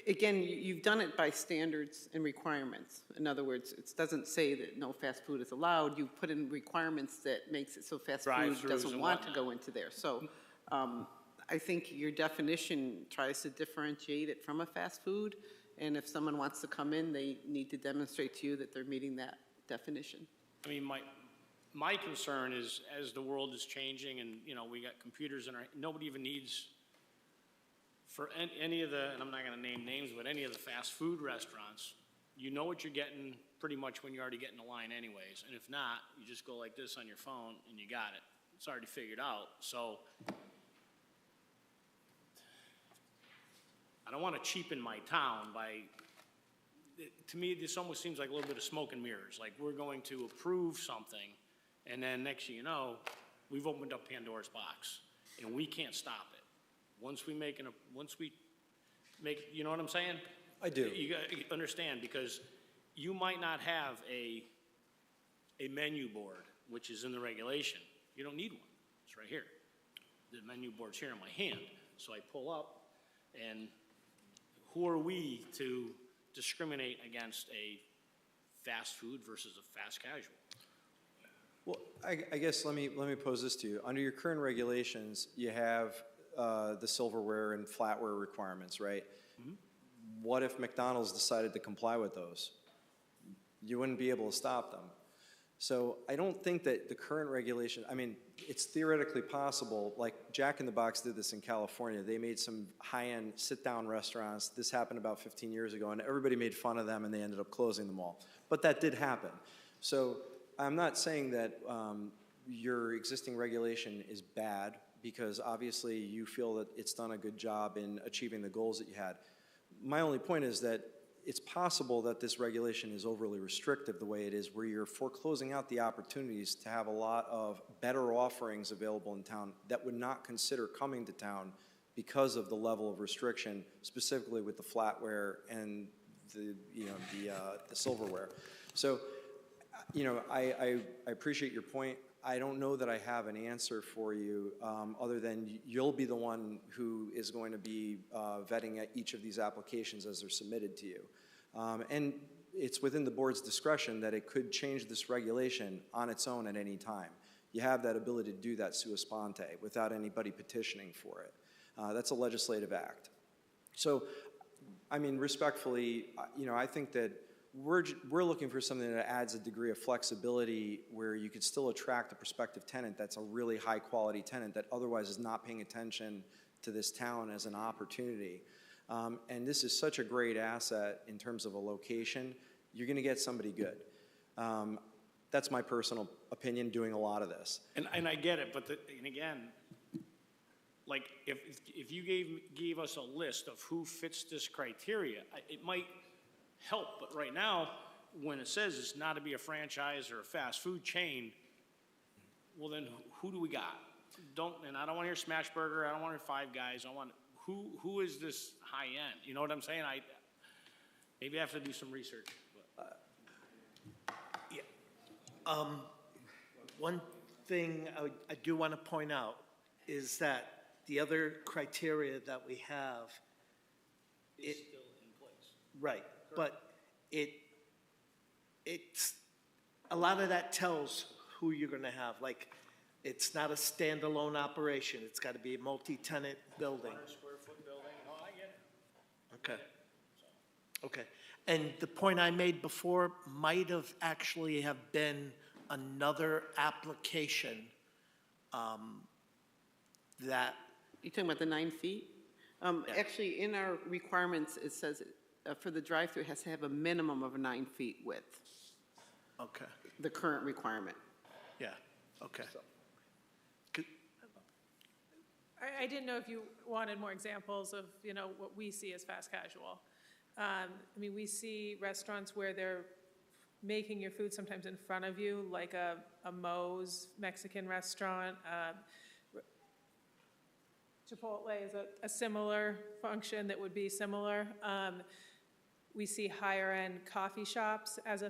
Again, you've done it by standards and requirements. In other words, it doesn't say that no fast food is allowed. You put in requirements that makes it so fast food Drive-thrus doesn't and want to whatnot. go into there. So I think your definition tries to differentiate it from a fast food. And if someone wants to come in, they need to demonstrate to you that they're meeting that definition. I mean, my concern is as the world is changing and, we got computers in our, nobody even needs, for any of the, and I'm not gonna name names, but any of the fast food restaurants, you know what you're getting pretty much when you already get in the line anyways. And if not, you just go like this on your phone and you got it. It's already figured out. So I don't wanna cheapen my town by, to me, this almost seems like a little bit of smoke and mirrors. Like we're going to approve something and then next thing you know, we've opened up Pandora's box and we can't stop it. Once we make, you know what I'm saying? I do. You understand, because you might not have a menu board, which is in the regulation. You don't need one. It's right here. The menu board's here in my hand. So I pull up, and who are we to discriminate against a fast food versus a fast casual? Well, I guess let me pose this to you. Under your current regulations, you have the silverware and flatware requirements, right? Mm-hmm. What if McDonald's decided to comply with those? You wouldn't be able to stop them. So I don't think that the current regulation, I mean, it's theoretically possible, like Jack in the Box did this in California. They made some high-end sit-down restaurants. This happened about 15 years ago, and everybody made fun of them, and they ended up closing them all. But that did happen. So I'm not saying that your existing regulation is bad, because obviously you feel that it's done a good job in achieving the goals that you had. My only point is that it's possible that this regulation is overly restrictive the way it is, where you're foreclosing out the opportunities to have a lot of better offerings available in town that would not consider coming to town because of the level of restriction, specifically with the flatware and the silverware. So, I appreciate your point. I don't know that I have an answer for you, other than you'll be the one who is going to be vetting at each of these applications as they're submitted to you. And it's within the board's discretion that it could change this regulation on its own at any time. You have that ability to do that sua sponte without anybody petitioning for it. That's a legislative act. So, I mean, respectfully, I think that we're looking for something that adds a degree of flexibility where you could still attract a prospective tenant that's a really high-quality tenant that otherwise is not paying attention to this town as an opportunity. And this is such a great asset in terms of a location. You're going to get somebody good. That's my personal opinion doing a lot of this. And I get it, but and again, like if you gave us a list of who fits this criteria, it might help. But right now, when it says it's not to be a franchise or a fast food chain, well then who do we got? And I don't want to hear Smash Burger. I don't want to hear Five Guys. I want who is this high end? You know what I'm saying? Maybe I have to do some research. One thing I do want to point out is that the other criteria that we have. It's still in place. Right, but it's, a lot of that tells who you're going to have. Like, it's not a standalone operation. It's got to be a multi-tenant building. 100 square foot building. Oh, I get it. Okay. Okay. And the point I made before might have actually have been another application that. You talking about the 9 feet? Actually, in our requirements, it says for the drive-through, it has to have a minimum of 9 feet width, Okay. the current requirement. Yeah. Okay. I didn't know if you wanted more examples of, what we see as fast casual. I mean, we see restaurants where they're making your food sometimes in front of you, like a Moe's Mexican restaurant. Chipotle is a similar function that would be similar. We see higher-end coffee shops as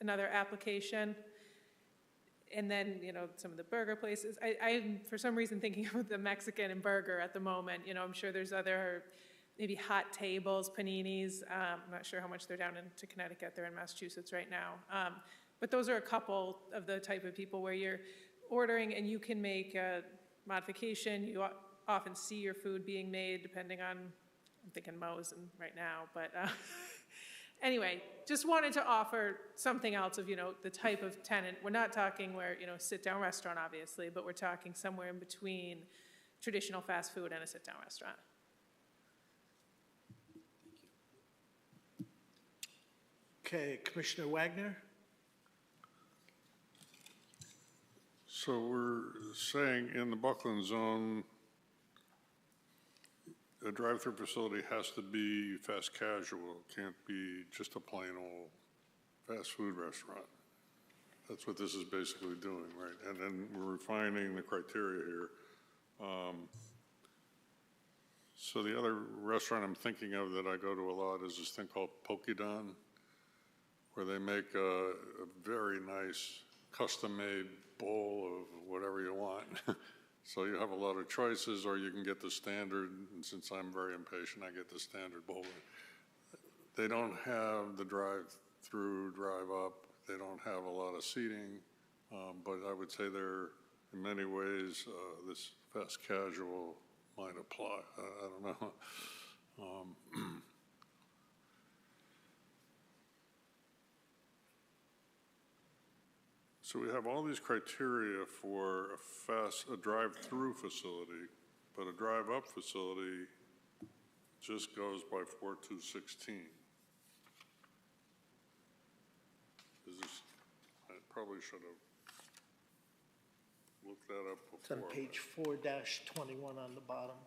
another application. And then, some of the burger places. I'm, for some reason, thinking of the Mexican and burger at the moment. I'm sure there's other, maybe hot tables, paninis. I'm not sure how much they're down into Connecticut. They're in Massachusetts right now. But those are a couple of the type of people where you're ordering and you can make a modification. You often see your food being made depending on, I'm thinking Moe's right now. But anyway, just wanted to offer something else of, the type of tenant. We're not talking where, sit-down restaurant, obviously, but we're talking somewhere in between traditional fast food and a sit-down restaurant. Okay, Commissioner Wagner? So we're saying in the Buckland zone, a drive-through facility has to be fast casual. It can't be just a plain old fast food restaurant. That's what this is basically doing, right? And then we're refining the criteria here. So the other restaurant I'm thinking of that I go to a lot is this thing called Pokédon, where they make a very nice custom-made bowl of whatever you want. So you have a lot of choices, or you can get the standard, and since I'm very impatient, I get the standard bowl. They don't have the drive-through, drive-up. They don't have a lot of seating, but I would say they're, in many ways, this fast casual might apply. I don't know. So we have all these criteria for a drive-through facility, but a drive-up facility just goes by 4216. Is this, I probably should have looked that up before. It's on page 4-21 on the bottom.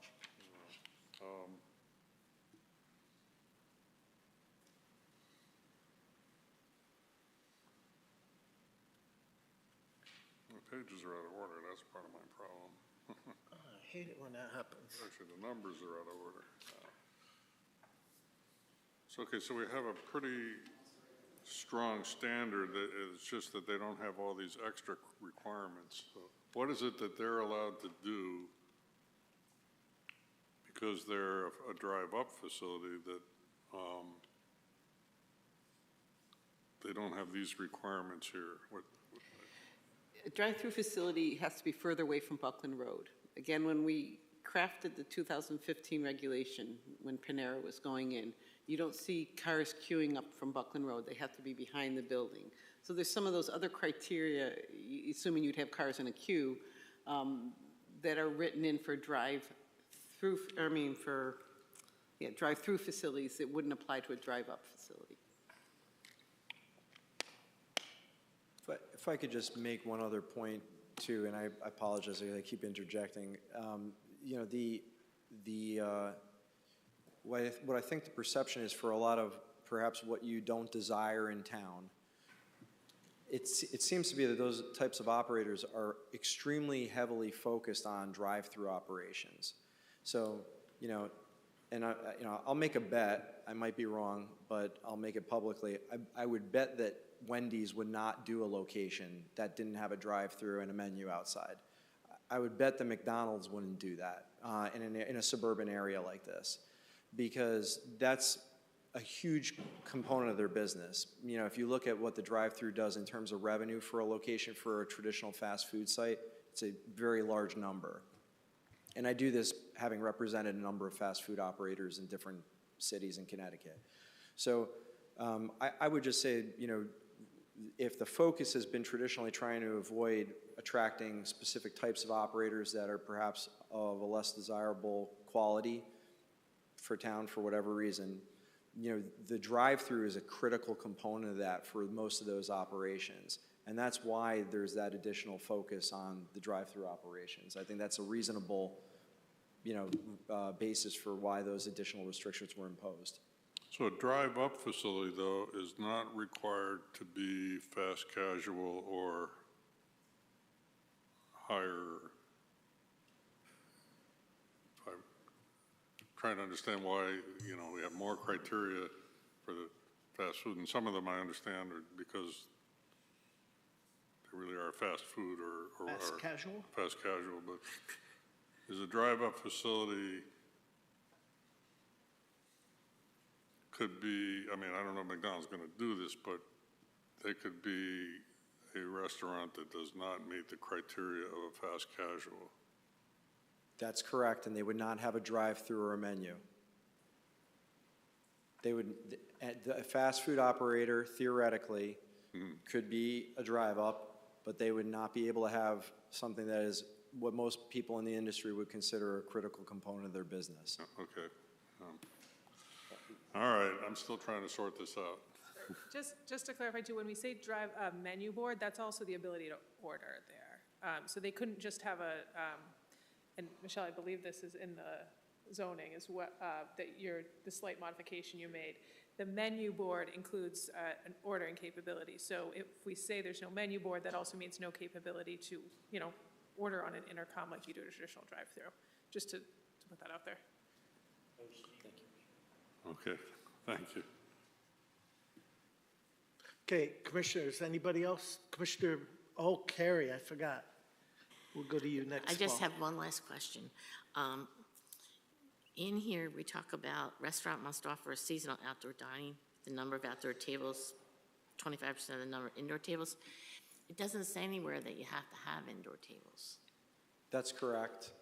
The pages are out of order. That's part of my problem. I hate it when that happens. Actually, the numbers are out of order. Okay, so we have a pretty strong standard, that it's just that they don't have all these extra requirements. So what is it that they're allowed to do because they're a drive-up facility that they don't have these requirements here? A drive-through facility has to be further away from Buckland Road. Again, when we crafted the 2015 regulation, when Panera was going in, you don't see cars queuing up from Buckland Road. They have to be behind the building. So there's some of those other criteria, assuming you'd have cars in a queue, that are written in for drive-through facilities that wouldn't apply to a drive-up facility. If I could just make one other point too, and I apologize, I keep interjecting. You know, what I think the perception is for a lot of perhaps what you don't desire in town, it seems to be that those types of operators are extremely heavily focused on drive-through operations. So, you know, and I'll make a bet, I might be wrong, but I'll make it publicly. I would bet that Wendy's would not do a location that didn't have a drive-through and a menu outside. I would bet that McDonald's wouldn't do that in a suburban area like this, because that's a huge component of their business. You know, if you look at what the drive-through does in terms of revenue for a location for a traditional fast food site, it's a very large number. And I do this having represented a number of fast food operators in different cities in Connecticut. So I would just say, you know, if the focus has been traditionally trying to avoid attracting specific types of operators that are perhaps of a less desirable quality for town for whatever reason, you know, the drive-through is a critical component of that for most of those operations. And that's why there's that additional focus on the drive-through operations. I think that's a reasonable, you know, basis for why those additional restrictions were imposed. So a drive-up facility, though, is not required to be fast casual or higher. I'm trying to understand why, you know, we have more criteria for the fast food, and some of them I understand are because they really are fast food or Fast casual? Fast casual, but is a drive-up facility could be, I mean, I don't know if McDonald's going to do this, but they could be a restaurant that does not meet the criteria of a fast casual. That's correct, and they would not have a drive-through or a menu. They would, a fast food operator theoretically could be a drive-up, but they would not be able to have something that is what most people in the industry would consider a critical component of their business. Okay. All right, I'm still trying to sort this out. Just to clarify too, when we say drive menu board, that's also the ability to order there. So they couldn't just have and Michelle, I believe this is in the zoning is what, the slight modification you made. The menu board includes an ordering capability. So if we say there's no menu board, that also means no capability to, you know, order on an intercom like you do at a traditional drive-through. Just to put that out there. Okay, thank you. Okay, Commissioners, anybody else? Commissioner, Carrie, I forgot. We'll go to you next. I just have one last question. In here, we talk about restaurant must offer seasonal outdoor dining, the number of outdoor tables, 25% of the number of indoor tables. It doesn't say anywhere that you have to have indoor tables. That's correct.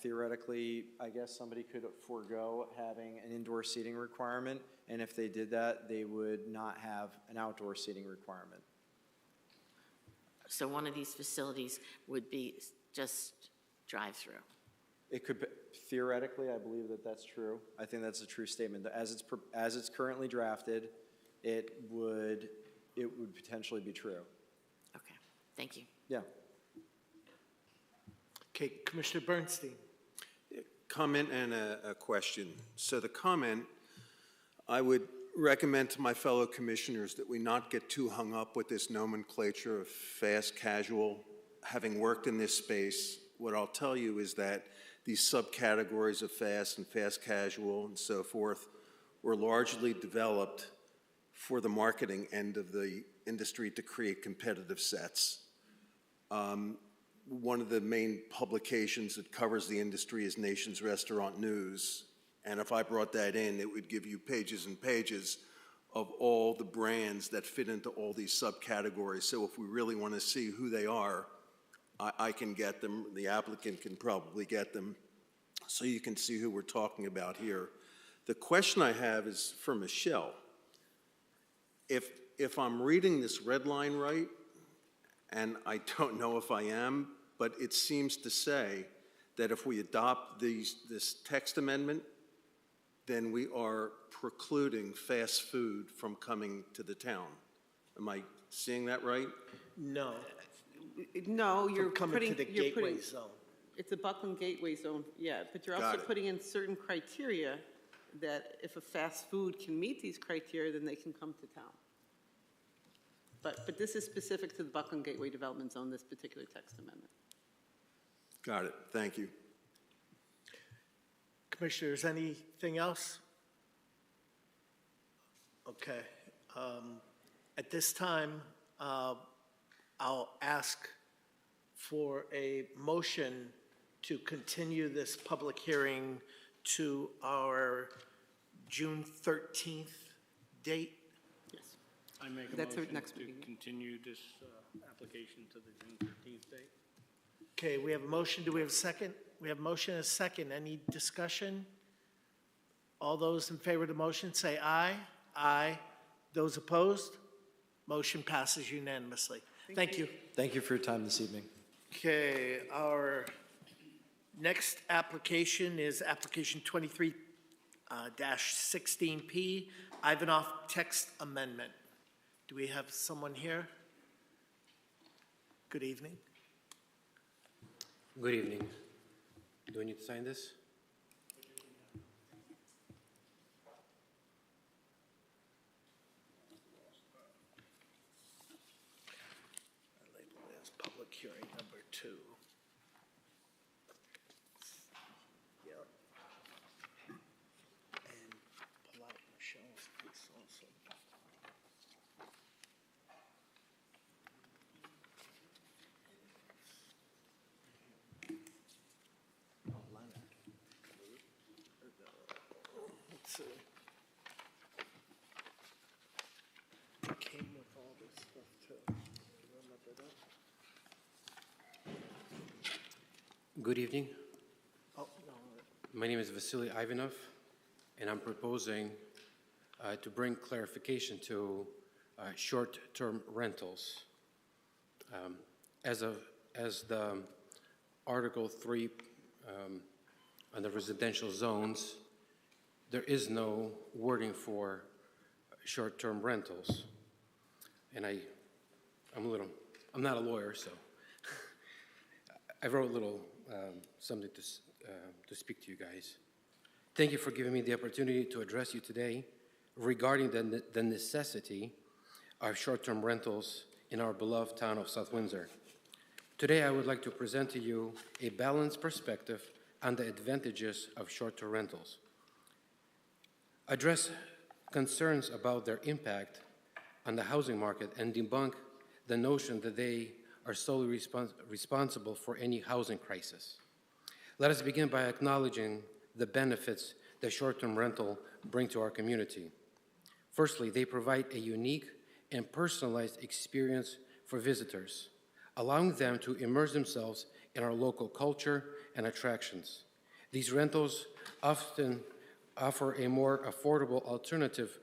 Theoretically, I guess somebody could forego having an indoor seating requirement, and if they did that, they would not have an outdoor seating requirement. So one of these facilities would be just drive-through. It could be, theoretically, I believe that that's true. I think that's a true statement. As it's currently drafted, it would potentially be true. Okay, thank you. Yeah. Okay, Commissioner Bernstein. Comment and a question. So the comment, I would recommend to my fellow commissioners that we not get too hung up with this nomenclature of fast casual. Having worked in this space, what I'll tell you is that these subcategories of fast and fast casual and so forth were largely developed for the marketing end of the industry to create competitive sets. One of the main publications that covers the industry is Nation's Restaurant News. And if I brought that in, it would give you pages and pages of all the brands that fit into all these subcategories. So if we really want to see who they are, I can get them, the applicant can probably get them, so you can see who we're talking about here. The question I have is for Michelle. If I'm reading this red line right, and I don't know if I am, but it seems to say that if we adopt this text amendment, then we are precluding fast food from coming to the town. Am I seeing that right? No, No, you're coming putting, to the you're gateway putting, zone. it's a Buckland Gateway Zone, yeah, but you're Got also it. putting in certain criteria that if a fast food can meet these criteria, then they can come to town. But this is specific to the Buckland Gateway Development Zone, this particular text amendment. Got it, thank you. Commissioners, anything else? Okay. At this time, I'll ask for a motion to continue this public hearing to our June 13th date. Yes. I make a That's our motion next to meeting. continue this application to the June 13th date. Okay, we have a motion. Do we have a second? We have a motion and a second. Any discussion? All those in favor of the motion say aye. Aye. Those opposed? Motion passes unanimously. Thank you. Thank you for your time this evening. Okay, our next application is application 23-16P, Ivanov Text Amendment. Do we have someone here? Good evening. Good evening. Do I need to sign this? I label it as public hearing number 2. Yep. And pull out Michelle's piece also. Let's see. It came with all this stuff too. You remember that? Good evening. Oh, no. My name is Vasily Ivanov, and I'm proposing to bring clarification to short-term rentals. As the Article 3 on the residential zones, there is no wording for short-term rentals. And I'm not a lawyer, so I wrote a little something to speak to you guys. Thank you for giving me the opportunity to address you today regarding the necessity of short-term rentals in our beloved town of South Windsor. Today, I would like to present to you a balanced perspective on the advantages of short-term rentals, address concerns about their impact on the housing market, and debunk the notion that they are solely responsible for any housing crisis. Let us begin by acknowledging the benefits that short-term rental bring to our community. Firstly, they provide a unique and personalized experience for visitors, allowing them to immerse themselves in our local culture and attractions. These rentals often offer a more affordable alternative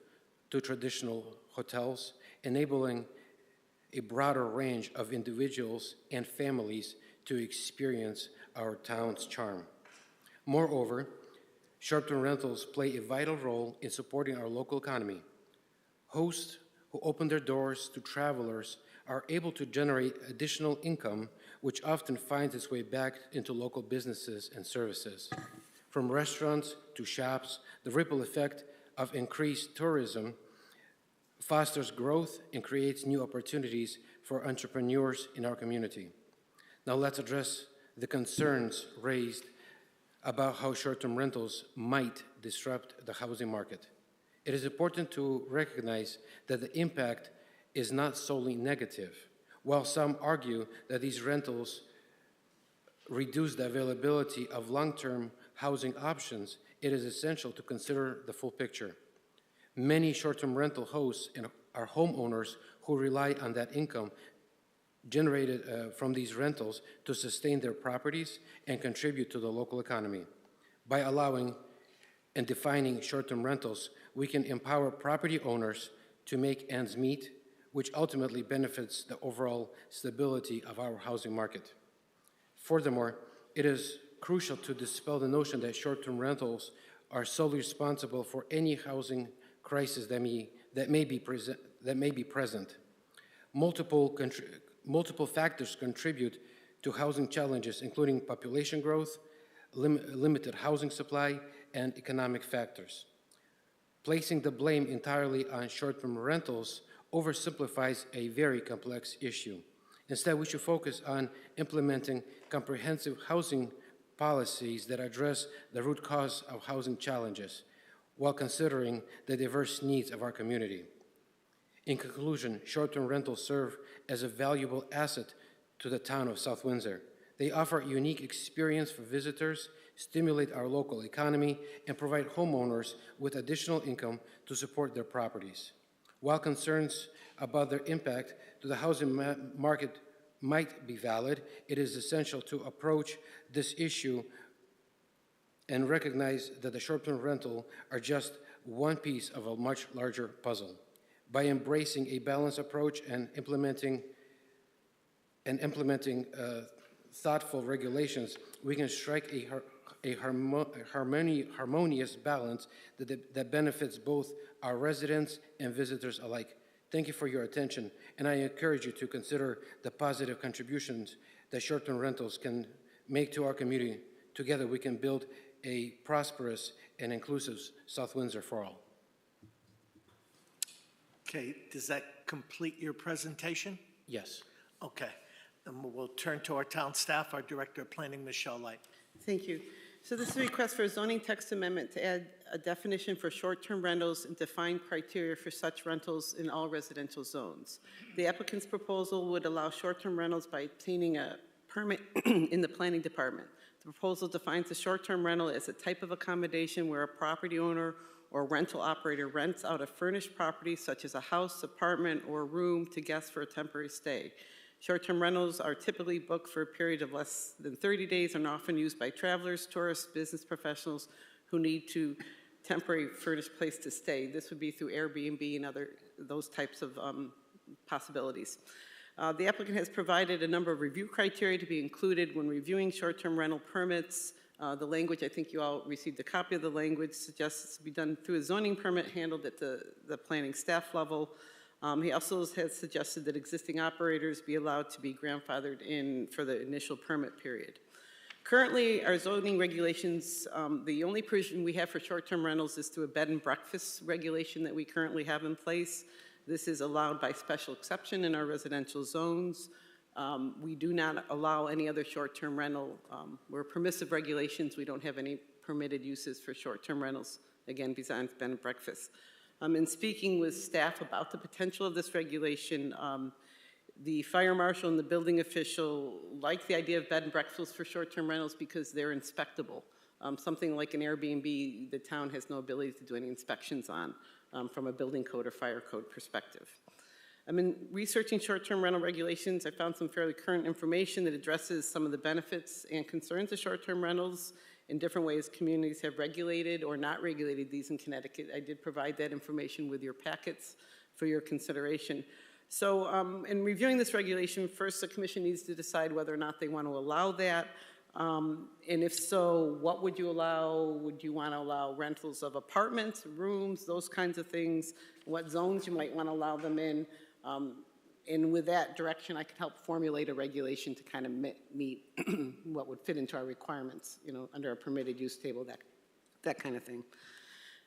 to traditional hotels, enabling a broader range of individuals and families to experience our town's charm. Moreover, short-term rentals play a vital role in supporting our local economy. Hosts who open their doors to travelers are able to generate additional income, which often finds its way back into local businesses and services. From restaurants to shops, the ripple effect of increased tourism fosters growth and creates new opportunities for entrepreneurs in our community. Now let's address the concerns raised about how short-term rentals might disrupt the housing market. It is important to recognize that the impact is not solely negative. While some argue that these rentals reduce the availability of long-term housing options, it is essential to consider the full picture. Many short-term rental hosts are homeowners who rely on that income generated from these rentals to sustain their properties and contribute to the local economy. By allowing and defining short-term rentals, we can empower property owners to make ends meet, which ultimately benefits the overall stability of our housing market. Furthermore, it is crucial to dispel the notion that short-term rentals are solely responsible for any housing crisis that may be present. Multiple factors contribute to housing challenges, including population growth, limited housing supply, and economic factors. Placing the blame entirely on short-term rentals oversimplifies a very complex issue. Instead, we should focus on implementing comprehensive housing policies that address the root cause of housing challenges while considering the diverse needs of our community. In conclusion, short-term rentals serve as a valuable asset to the town of South Windsor. They offer a unique experience for visitors, stimulate our local economy, and provide homeowners with additional income to support their properties. While concerns about their impact to the housing market might be valid, it is essential to approach this issue and recognize that the short-term rental are just one piece of a much larger puzzle. By embracing a balanced approach and implementing thoughtful regulations, we can strike a harmonious balance that benefits both our residents and visitors alike. Thank you for your attention, and I encourage you to consider the positive contributions that short-term rentals can make to our community. Together, we can build a prosperous and inclusive South Windsor for all. Okay, does that complete your presentation? Yes. Okay, then we'll turn to our town staff, our Director of Planning, Michelle Light. Thank you. So this is a request for a zoning text amendment to add a definition for short-term rentals and define criteria for such rentals in all residential zones. The applicant's proposal would allow short-term rentals by obtaining a permit in the planning department. The proposal defines a short-term rental as a type of accommodation where a property owner or rental operator rents out a furnished property such as a house, apartment, or room to guests for a temporary stay. Short-term rentals are typically booked for a period of less than 30 days and often used by travelers, tourists, business professionals who need a temporary furnished place to stay. This would be through Airbnb and those types of possibilities. The applicant has provided a number of review criteria to be included when reviewing short-term rental permits. The language, I think you all received a copy of the language, suggests it's to be done through a zoning permit handled at the planning staff level. He also has suggested that existing operators be allowed to be grandfathered in for the initial permit period. Currently, our zoning regulations, the only provision we have for short-term rentals is through a bed and breakfast regulation that we currently have in place. This is allowed by special exception in our residential zones. We do not allow any other short-term rental. We're permissive regulations. We don't have any permitted uses for short-term rentals, again, besides bed and breakfast. In speaking with staff about the potential of this regulation, the fire marshal and the building official like the idea of bed and breakfasts for short-term rentals because they're inspectable. Something like an Airbnb, the town has no ability to do any inspections on from a building code or fire code perspective. In researching short-term rental regulations, I found some fairly current information that addresses some of the benefits and concerns of short-term rentals in different ways communities have regulated or not regulated these in Connecticut. I did provide that information with your packets for your consideration. So in reviewing this regulation, first the commission needs to decide whether or not they want to allow that. And if so, what would you allow? Would you want to allow rentals of apartments, rooms, those kinds of things? What zones you might want to allow them in? And with that direction, I could help formulate a regulation to kind of meet what would fit into our requirements, under a permitted use table, that kind of thing.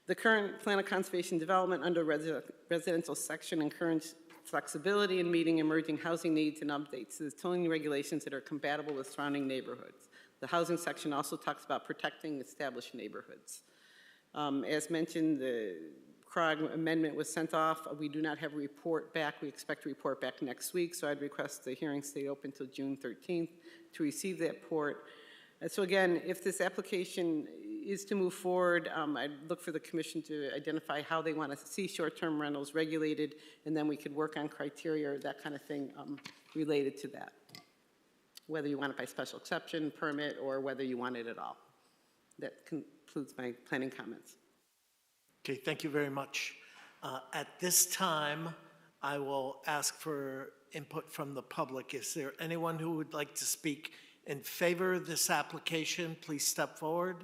The current plan of conservation development under residential section encourages flexibility in meeting emerging housing needs and updates to the zoning regulations that are compatible with surrounding neighborhoods. The housing section also talks about protecting established neighborhoods. As mentioned, the CROG amendment was sent off. We do not have a report back. We expect a report back next week, so I'd request the hearing stay open until June 13th to receive that report. And so again, if this application is to move forward, I'd look for the commission to identify how they want to see short-term rentals regulated, and then we could work on criteria or that kind of thing related to that. Whether you want it by special exception, permit, or whether you want it at all. That concludes my planning comments. Okay, thank you very much. At this time, I will ask for input from the public. Is there anyone who would like to speak in favor of this application? Please step forward.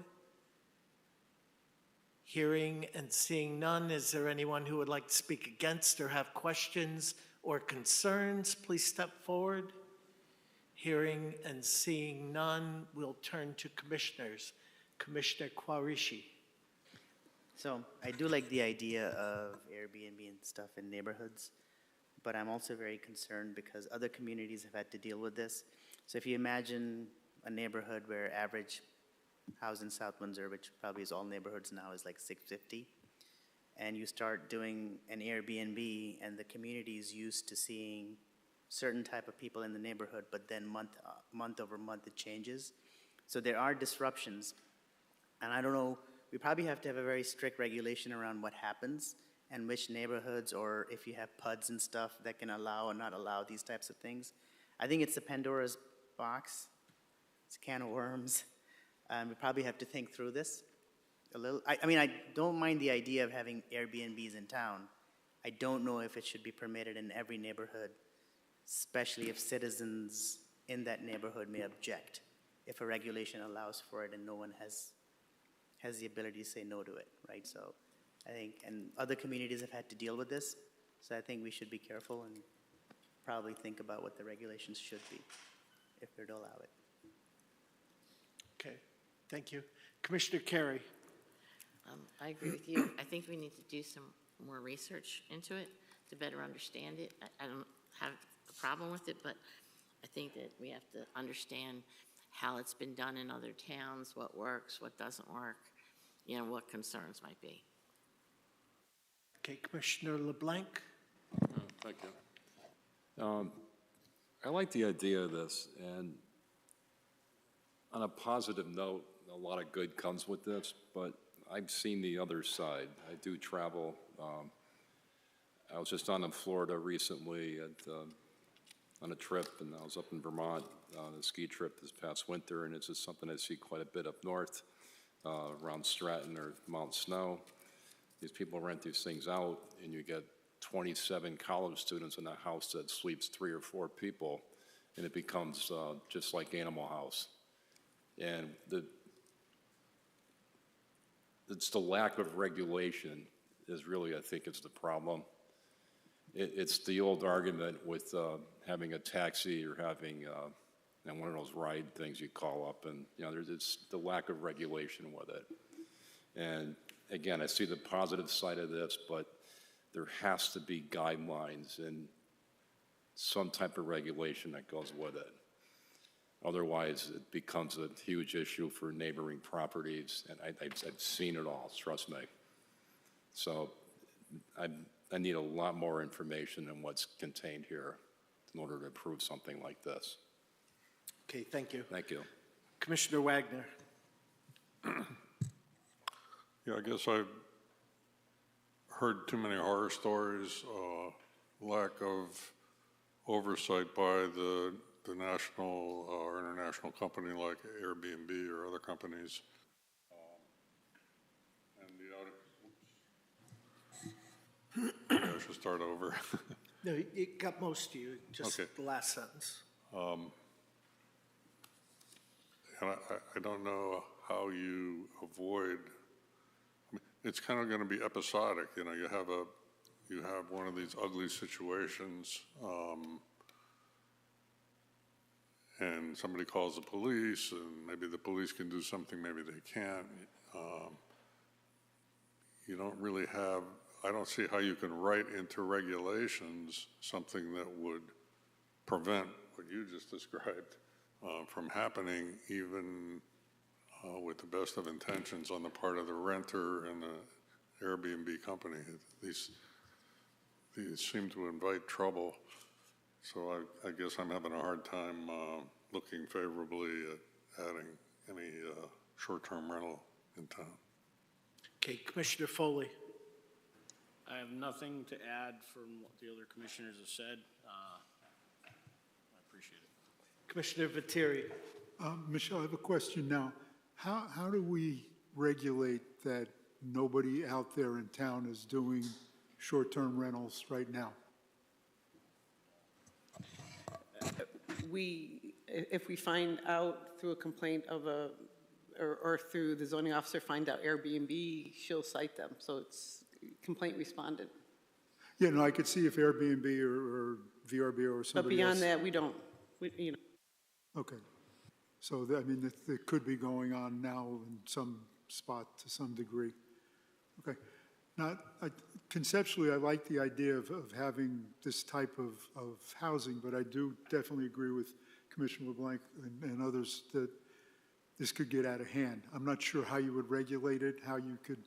Hearing and seeing none, is there anyone who would like to speak against or have questions or concerns? Please step forward. Hearing and seeing none, we'll turn to commissioners. Commissioner Quarishi. So I do like the idea of Airbnb and stuff in neighborhoods, but I'm also very concerned because other communities have had to deal with this. So if you imagine a neighborhood where average house in South Windsor, which probably is all neighborhoods now, is like 650, and you start doing an Airbnb and the community is used to seeing certain type of people in the neighborhood, but then month over month it changes. So there are disruptions, and I don't know, we probably have to have a very strict regulation around what happens and which neighborhoods, or if you have PUDs and stuff that can allow or not allow these types of things. I think it's a Pandora's box. It's a can of worms. We probably have to think through this a little. I mean, I don't mind the idea of having Airbnbs in town. I don't know if it should be permitted in every neighborhood, especially if citizens in that neighborhood may object, if a regulation allows for it and no one has the ability to say no to it, right? So I think, and other communities have had to deal with this, so I think we should be careful and probably think about what the regulations should be, if we're to allow it. Okay, thank you. Commissioner Carey. I agree with you. I think we need to do some more research into it to better understand it. I don't have a problem with it, but I think that we have to understand how it's been done in other towns, what works, what doesn't work, you know, what concerns might be. Okay, Commissioner LeBlanc. Thank you. I like the idea of this, and on a positive note, a lot of good comes with this, but I've seen the other side. I do travel. I was just in Florida recently on a trip, and I was up in Vermont on a ski trip this past winter, and it's just something I see quite a bit up north, around Stratton or Mount Snow. These people rent these things out, and you get 27 college students in a house that sleeps 3 or 4 people, and it becomes just like Animal House. And it's the lack of regulation is really, I think, is the problem. It's the old argument with having a taxi or having one of those ride things you call up, and it's the lack of regulation with it. And again, I see the positive side of this, but there has to be guidelines and some type of regulation that goes with it. Otherwise, it becomes a huge issue for neighboring properties, and I've seen it all, trust me. So I need a lot more information than what's contained here in order to approve something like this. Okay, thank you. Thank you. Commissioner Wagner. Yeah, I guess I've heard too many horror stories, lack of oversight by the national or international company like Airbnb or other companies. I should start over. No, it got most of you, just Okay. the last sentence. And I don't know how you avoid, it's kind of going to be episodic. You have one of these ugly situations, and somebody calls the police, and maybe the police can do something, maybe they can't. You don't really have, I don't see how you can write into regulations something that would prevent what you just described from happening, even with the best of intentions on the part of the renter Airbnb company. These seem to invite trouble, so I guess I'm having a hard time looking favorably at adding any short-term rental in town. Okay, Commissioner Foley. I have nothing to add from what the other commissioners have said. I appreciate it. Commissioner Viteri. Michelle, I have a question now. How do we regulate that nobody out there in town is doing short-term rentals right now? If we find out through a complaint of or through the zoning officer, find out Airbnb, she'll cite them. So it's complaint responded. Yeah, no, I could see if Airbnb or VRBO or somebody else. But beyond that, we don't, you know. Okay. So, I mean, it could be going on now in some spot to some degree. Okay. Now, conceptually, I like the idea of having this type of housing, but I do definitely agree with Commissioner LeBlanc and others that this could get out of hand. I'm not sure how you would regulate it, how you could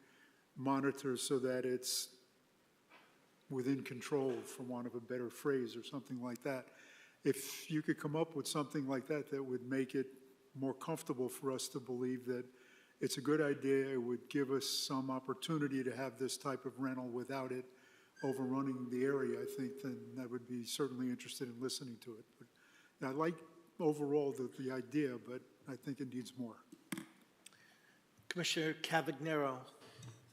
monitor so that it's within control, for want of a better phrase, or something like that. If you could come up with something like that that would make it more comfortable for us to believe that it's a good idea, it would give us some opportunity to have this type of rental without it overrunning the area, I think then I would be certainly interested in listening to it. But I like overall the idea, but I think it needs more. Commissioner Cavagnero.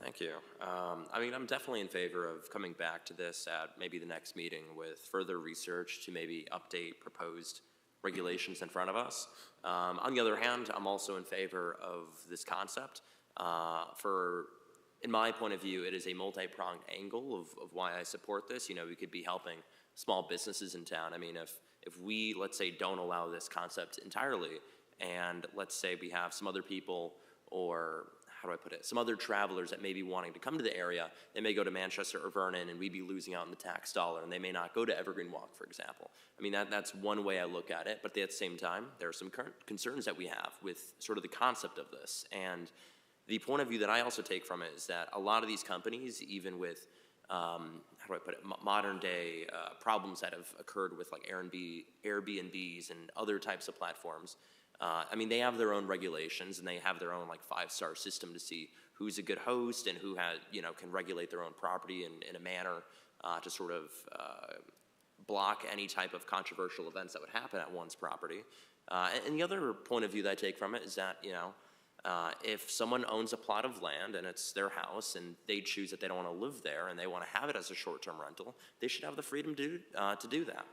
Thank you. I mean, I'm definitely in favor of coming back to this at maybe the next meeting with further research to maybe update proposed regulations in front of us. On the other hand, I'm also in favor of this concept. In my point of view, it is a multi-pronged angle of why I support this. You know, we could be helping small businesses in town. I mean, if we, let's say, don't allow this concept entirely, and let's say we have some other people, or how do I put it, some other travelers that may be wanting to come to the area, they may go to Manchester or Vernon, and we'd be losing out on the tax dollar, and they may not go to Evergreen Walk, for example. I mean, that's one way I look at it, but at the same time, there are some current concerns that we have with sort of the concept of this. And the point of view that I also take from it is that a lot of these companies, even with, how do I put it, modern day problems that have occurred with like Airbnbs and other types of platforms, I mean, they have their own regulations and they have their own like 5-star system to see who's a good host and who has, you know, can regulate their own property in a manner to sort of block any type of controversial events that would happen at one's property. And the other point of view that I take from it is that, you know, if someone owns a plot of land and it's their house and they choose that they don't want to live there and they want to have it as a short-term rental, they should have the freedom to do that.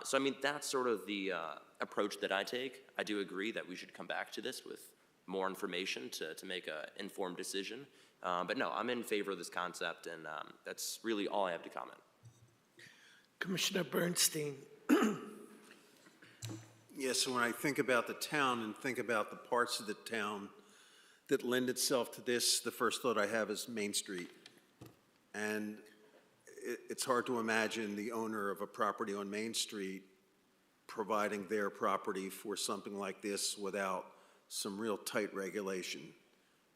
So, I mean, that's sort of the approach that I take. I do agree that we should come back to this with more information to make an informed decision. But no, I'm in favor of this concept, and that's really all I have to comment. Commissioner Bernstein. Yes, so when I think about the town and think about the parts of the town that lend itself to this, the first thought I have is Main Street. And it's hard to imagine the owner of a property on Main Street providing their property for something like this without some real tight regulation.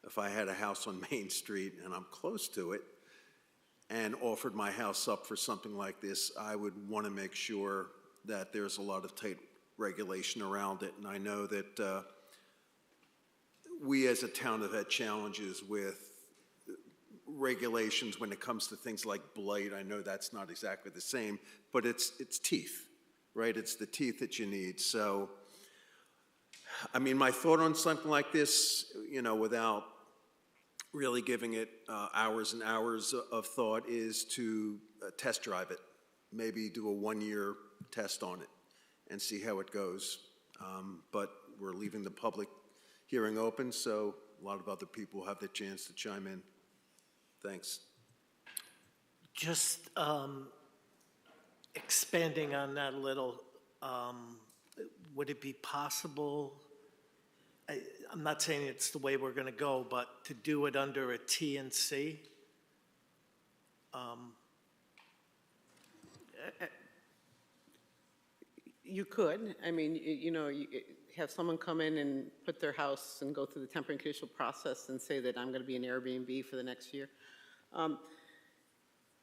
If I had a house on Main Street and I'm close to it and offered my house up for something like this, I would want to make sure that there's a lot of tight regulation around it. And I know that we as a town have had challenges with regulations when it comes to things like blight. I know that's not exactly the same, but it's teeth, right? It's the teeth that you need. So, I mean, my thought on something like this, you know, without really giving it hours and hours of thought, is to test drive it. Maybe do a 1-year test on it and see how it goes. But we're leaving the public hearing open, so a lot of other people have the chance to chime in. Thanks. Just expanding on that a little, would it be possible, I'm not saying it's the way we're going to go, but to do it under a T&C? You could. I mean, you know, you have someone come in and put their house and go through the temporary and conditional process and say that I'm going to be an Airbnb for the next year.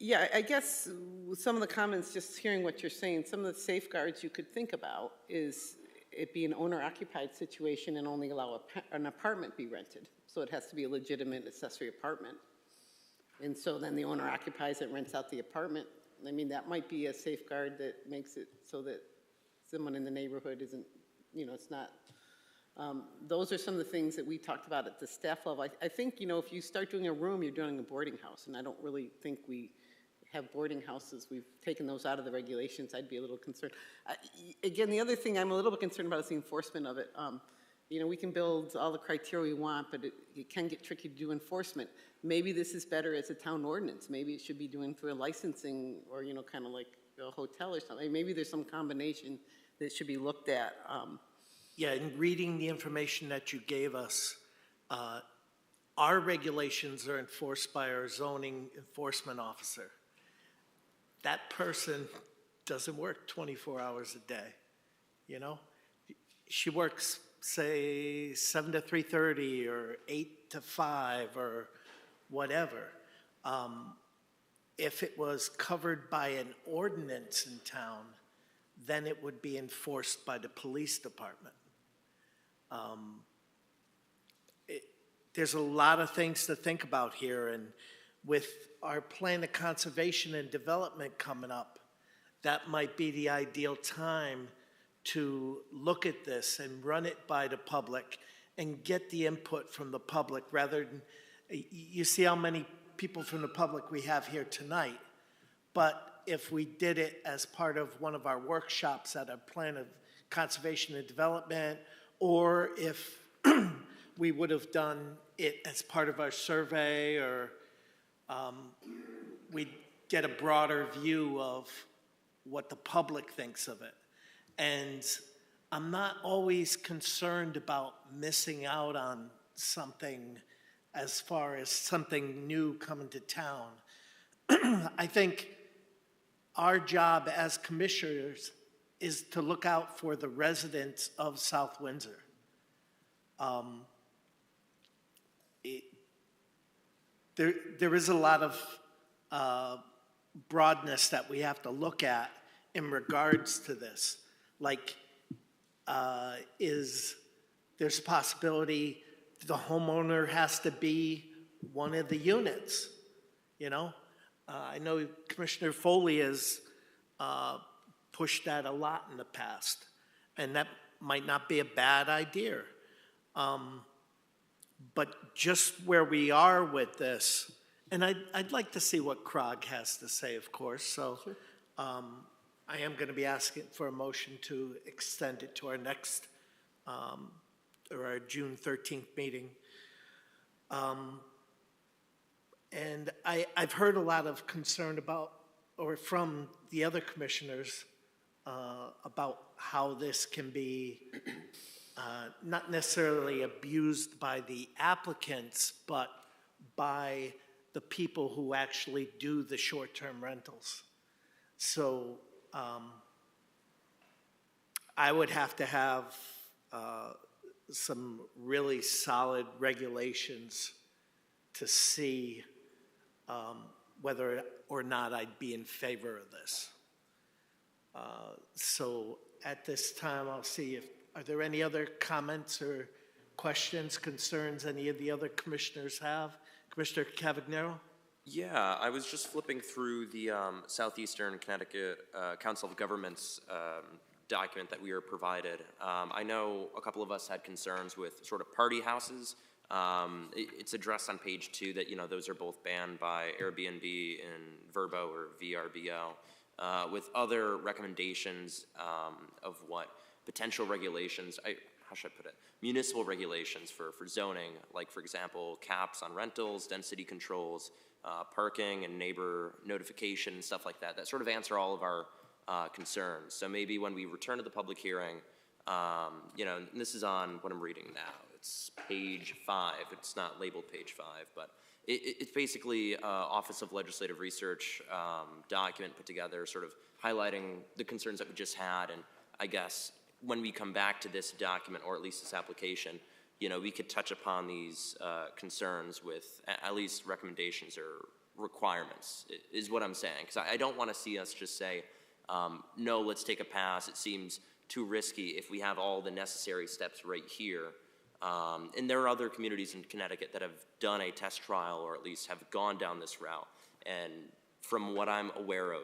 Yeah, I guess with some of the comments, just hearing what you're saying, some of the safeguards you could think about is it be an owner-occupied situation and only allow an apartment be rented. So it has to be a legitimate accessory apartment. And so then the owner occupies it, rents out the apartment. I mean, that might be a safeguard that makes it so that someone in the neighborhood isn't, it's not. Those are some of the things that we talked about at the staff level. I think, if you start doing a room, you're doing a boarding house, and I don't really think we have boarding houses. We've taken those out of the regulations. I'd be a little concerned. Again, the other thing I'm a little bit concerned about is the enforcement of it. We can build all the criteria we want, but it can get tricky to do enforcement. Maybe this is better as a town ordinance. Maybe it should be doing through a licensing or, kind of like a hotel or something. Maybe there's some combination that should be looked at. Yeah, in reading the information that you gave us, our regulations are enforced by our zoning enforcement officer. That person doesn't work 24 hours a day, She works, say, 7 to 3:30 or 8 to 5 or whatever. If it was covered by an ordinance in town, then it would be enforced by the police department. There's a lot of things to think about here, and with our plan of conservation and development coming up, that might be the ideal time to look at this and run it by the public and get the input from the public rather than, you see how many people from the public we have here tonight, but if we did it as part of one of our workshops at a plan of conservation and development, or if we would have done it as part of our survey, or we'd get a broader view of what the public thinks of it. And I'm not always concerned about missing out on something as far as something new coming to town. I think our job as commissioners is to look out for the residents of South Windsor. There is a lot of broadness that we have to look at in regards to this. Like, there's a possibility the homeowner has to be one of the units, I know Commissioner Foley has pushed that a lot in the past, and that might not be a bad idea. But just where we are with this, and I'd like to see what CROG has to say, of course, so I am going to be asking for a motion to extend it to our next, or our June 13th meeting. And I've heard a lot of concern about, or from the other commissioners, about how this can be not necessarily abused by the applicants, but by the people who actually do the short-term rentals. So I would have to have some really solid regulations to see whether or not I'd be in favor of this. So at this time, I'll see if, are there any other comments or questions, concerns any of the other commissioners have? Commissioner Cavagnero? Yeah, I was just flipping through the Southeastern Connecticut Council of Governments document that we were provided. I know a couple of us had concerns with sort of party houses. It's addressed on page 2 that, those are both banned by Airbnb and Vrbo or VRBO, with other recommendations of what potential regulations, how should I put it, municipal regulations for zoning, like, for example, caps on rentals, density controls, parking and neighbor notification, stuff like that, that sort of answer all of our concerns. So maybe when we return to the public hearing, and this is on what I'm reading now. It's page 5. It's not labeled page 5, but it's basically Office of Legislative Research document put together, sort of highlighting the concerns that we just had. And I guess when we come back to this document, or at least this application, we could touch upon these concerns with at least recommendations or requirements, is what I'm saying. Because I don't want to see us just say, no, let's take a pass. It seems too risky if we have all the necessary steps right here. And there are other communities in Connecticut that have done a test trial or at least have gone down this route. And from what I'm aware of,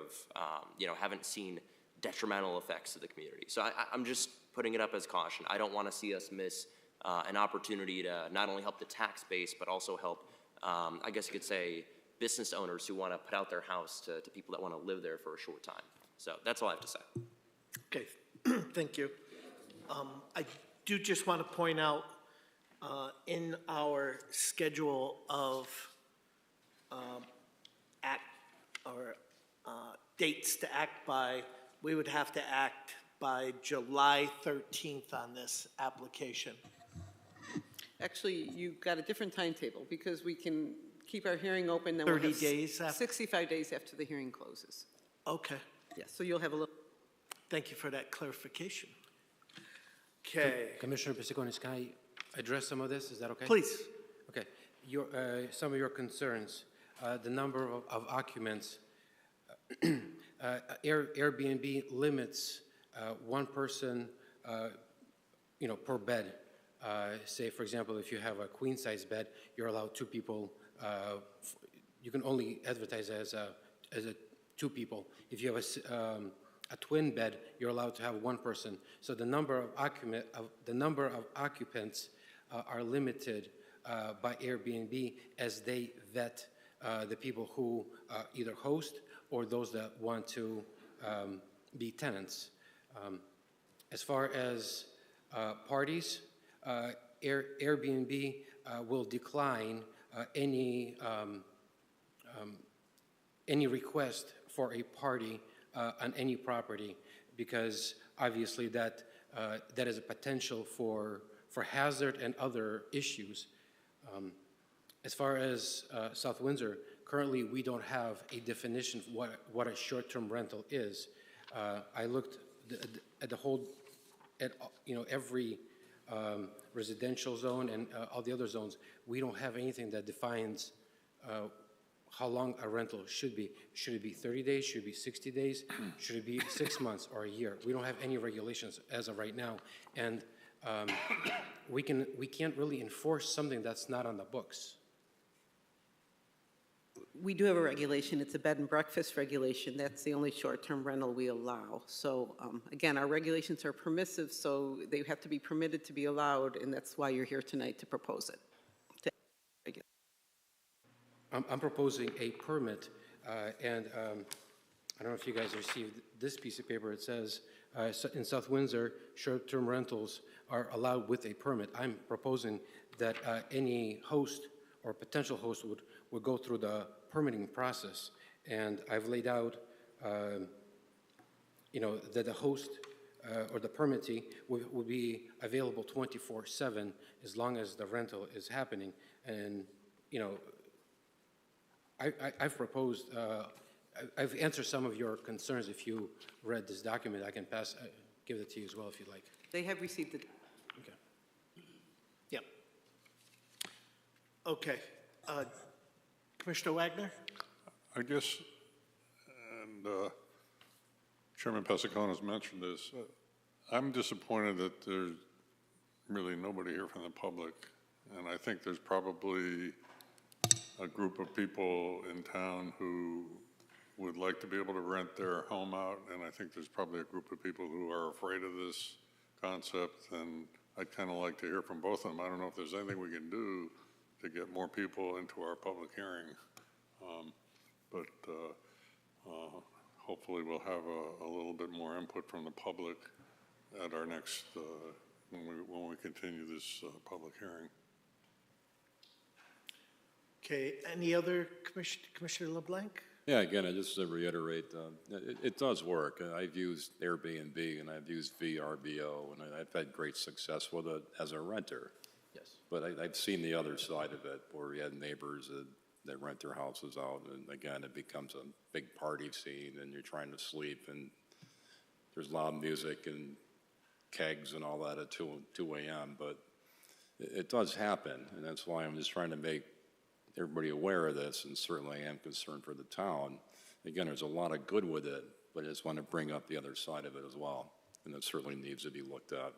haven't seen detrimental effects to the community. So I'm just putting it up as caution. I don't want to see us miss an opportunity to not only help the tax base, but also help, I guess you could say, business owners who want to put out their house to people that want to live there for a short time. So that's all I have to say. Okay, thank you. I do just want to point out, in our schedule of dates to act by, we would have to act by July 13th on this application. Actually, you've got a different timetable because we can keep our hearing open. Then 30 days after? 65 days after the hearing closes. Okay, Yes, so you'll have a little. thank you for that clarification. Okay, Commissioner Pisiconis, can I address some of this? Is that okay? please. Okay. Some of your concerns, the number of occupants. Airbnb limits one person, per bed. Say, for example, if you have a queen-size bed, you're allowed 2 people. You can only advertise as a 2 people. If you have a twin bed, you're allowed to have 1 person. So the number of occupants are limited by Airbnb as they vet the people who either host or those that want to be tenants. As far as parties, Airbnb will decline any request for a party on any property, because obviously that is a potential for hazard and other issues. As far as South Windsor, currently we don't have a definition of what a short-term rental is. I looked at the whole, every residential zone and all the other zones. We don't have anything that defines how long a rental should be. Should it be 30 days? Should it be 60 days? Should it be 6 months or a year? We don't have any regulations as of right now, and we can't really enforce something that's not on the books. We do have a regulation. It's a bed and breakfast regulation. That's the only short-term rental we allow. So again, our regulations are permissive, so they have to be permitted to be allowed, and that's why you're here tonight to propose it. I'm proposing a permit, and I don't know if you guys received this piece of paper. It says, in South Windsor, short-term rentals are allowed with a permit. I'm proposing that any host or potential host would go through the permitting process. And I've laid out, that the host or the permittee will be available 24/7 as long as the rental is happening. And, I've proposed, I've answered some of your concerns. If you read this document, I can give it to you as well if you'd like. They have received it. Okay. Yep. Okay. Commissioner Wagner? I guess, and Chairman Pisiconis mentioned this, I'm disappointed that there's really nobody here from the public, and I think there's probably a group of people in town who would like to be able to rent their home out, and I think there's probably a group of people who are afraid of this concept, and I'd kind of like to hear from both of them. I don't know if there's anything we can do to get more people into our public hearing, but hopefully we'll have a little bit more input from the public at our next, when we continue this public hearing. Okay, any other, Commissioner LeBlanc? Yeah, again, I just to reiterate, it does work. I've used Airbnb and I've used VRBO, and I've had great success with it as a renter. Yes. But I've seen the other side of it, where we had neighbors that rent their houses out, and again, it becomes a big party scene, and you're trying to sleep, and there's loud music and kegs and all that at 2 a.m., but it does happen, and that's why I'm just trying to make everybody aware of this, and certainly I am concerned for the town. Again, there's a lot of good with it, but I just want to bring up the other side of it as well, and it certainly needs to be looked at.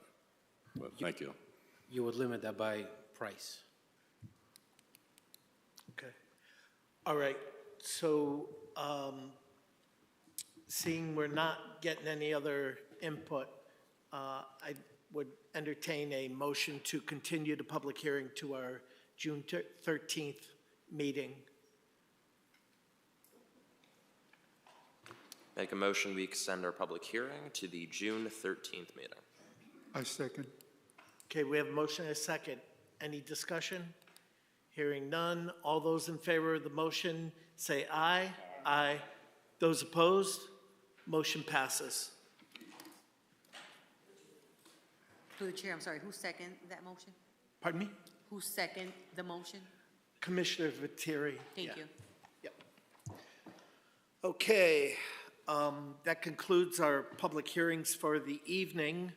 But thank you. You would limit that by price. Okay. All right, so, seeing we're not getting any other input, I would entertain a motion to continue the public hearing to our June 13th meeting. Make a motion, we extend our public hearing to the June 13th meeting. I second. Okay, we have a motion and a second. Any discussion? Hearing none. All those in favor of the motion, say aye. Aye. Those opposed? Motion passes. Through the chair, I'm sorry, who seconded that motion? Pardon me? Who seconded the motion? Commissioner Viteri. Thank Yeah. you. Yep. Okay, that concludes our public hearings for the evening.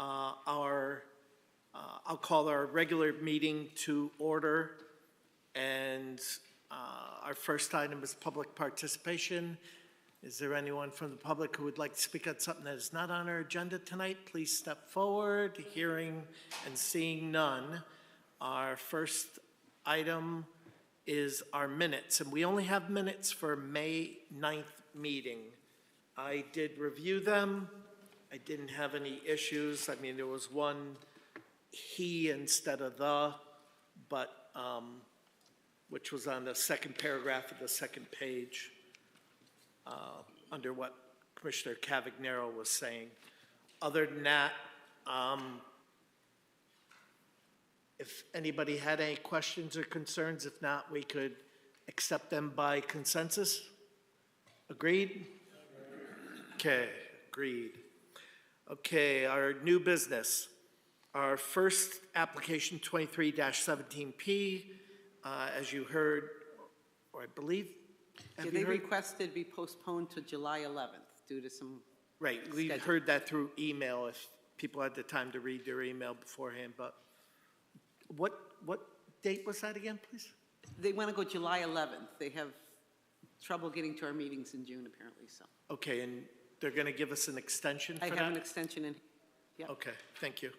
I'll call our regular meeting to order, and our first item is public participation. Is there anyone from the public who would like to speak on something that is not on our agenda tonight? Please step forward. Hearing and seeing none. Our first item is our minutes, and we only have minutes for May 9th meeting. I did review them. I didn't have any issues. I mean, there was one he instead of the, but, which was on the second paragraph of the second page, under what Commissioner Cavagnaro was saying. Other than that, if anybody had any questions or concerns, if not, we could accept them by consensus. Agreed? Okay, agreed. Okay, our new business. Our first application, 23-17P, as you heard, or I believe, Yeah, have they you heard? requested be postponed to July 11th due to some, Right, we schedule. heard that through email, if people had the time to read their email beforehand, but what date was that again, please? they want to go July 11th. They have trouble getting to our meetings in June, apparently, so. Okay, and they're going to give us an extension for I that? have an extension in, yeah. Okay, thank you.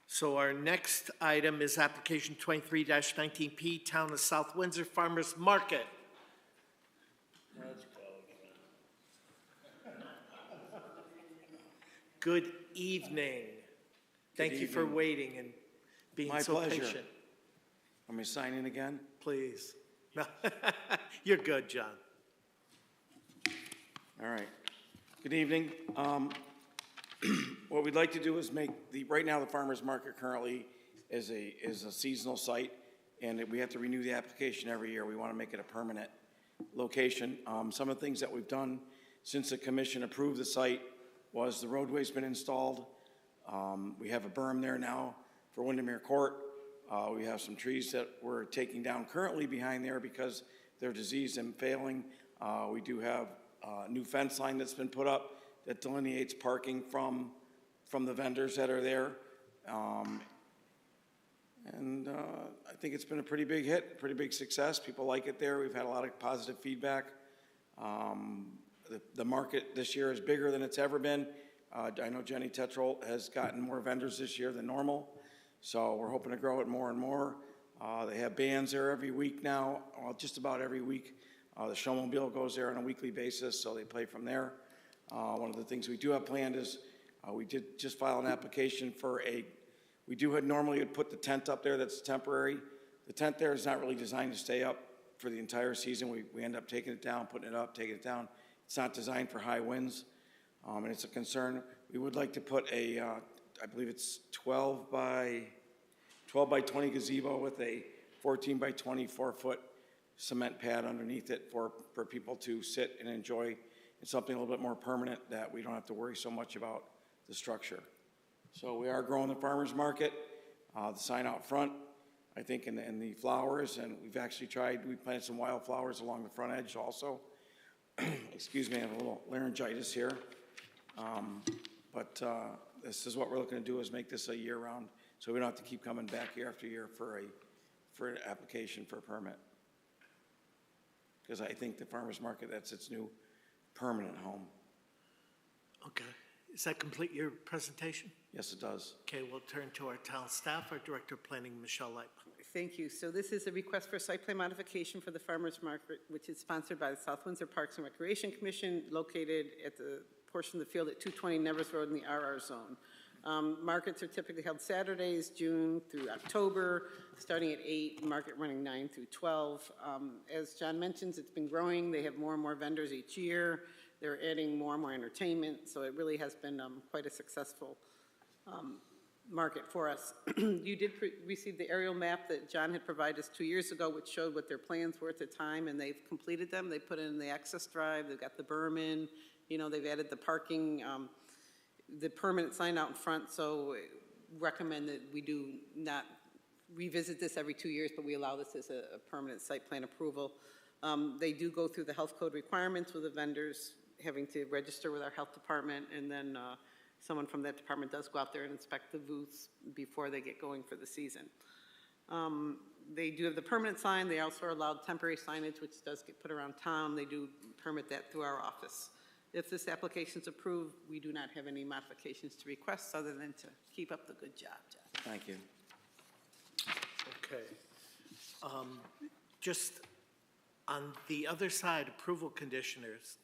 So our next item is application 23-19P, Town of South Windsor Farmers Market. Good evening. Thank you for evening. waiting and being My so pleasure. patient. Want me to sign in again? Please. You're good, John. All right. Good evening. What we'd like to do is make right now the farmer's market currently is a seasonal site, and we have to renew the application every year. We want to make it a permanent location. Some of the things that we've done since the commission approved the site was the roadway's been installed. We have a berm there now for Windermere Court. We have some trees that we're taking down currently behind there because they're diseased and failing. We do have a new fence line that's been put up that delineates parking from the vendors that are there. And I think it's been a pretty big hit, pretty big success. People like it there. We've had a lot of positive feedback. The market this year is bigger than it's ever been. I know Jenny Tetrol has gotten more vendors this year than normal, so we're hoping to grow it more and more. They have bands there every week now, well, just about every week. The Showmobile goes there on a weekly basis, so they play from there. One of the things we do have planned is we did just file an application for normally would put the tent up there that's temporary. The tent there is not really designed to stay up for the entire season. We end up taking it down, putting it up, taking it down. It's not designed for high winds, and it's a concern. We would like to put I believe it's 12 by 20 gazebo with a 14 by 24-foot cement pad underneath it for people to sit and enjoy. It's something a little bit more permanent that we don't have to worry so much about the structure. So we are growing the farmer's market, the sign out front, I think, and the flowers, and we've actually we planted some wildflowers along the front edge also. Excuse me, I have a little laryngitis here. But this is what we're looking to do, is make this a year-round so we don't have to keep coming back year after year for an application for a permit. Because I think the farmer's market, that's its new permanent home. Okay. Does that complete your presentation? Yes, it does. Okay, we'll turn to our town staff, our Director of Planning, Michelle Light. Thank you. So this is a request for site plan modification for the farmer's market, which is sponsored by the South Windsor Parks and Recreation Commission, located at the portion of the field at 220 Nevers Road in the RR zone. Markets are typically held Saturdays, June through October, starting at 8, market running 9 through 12. As John mentions, it's been growing. They have more and more vendors each year. They're adding more and more entertainment, so it really has been quite a successful market for us. You did receive the aerial map that John had provided us 2 years ago, which showed what their plans were at the time, and they've completed them. They put in the access drive, they've got the berm in, you know, they've added the parking, the permanent sign out in front, so recommend that we do not revisit this every 2 years, but we allow this as a permanent site plan approval. They do go through the health code requirements with the vendors having to register with our health department, and then someone from that department does go out there and inspect the booths before they get going for the season. They do have the permanent sign. They also are allowed temporary signage, which does get put around town. They do permit that through our office. If this application is approved, we do not have any modifications to request other than to keep up the good job, John. Thank you. Okay. Just on the other side, approval conditions,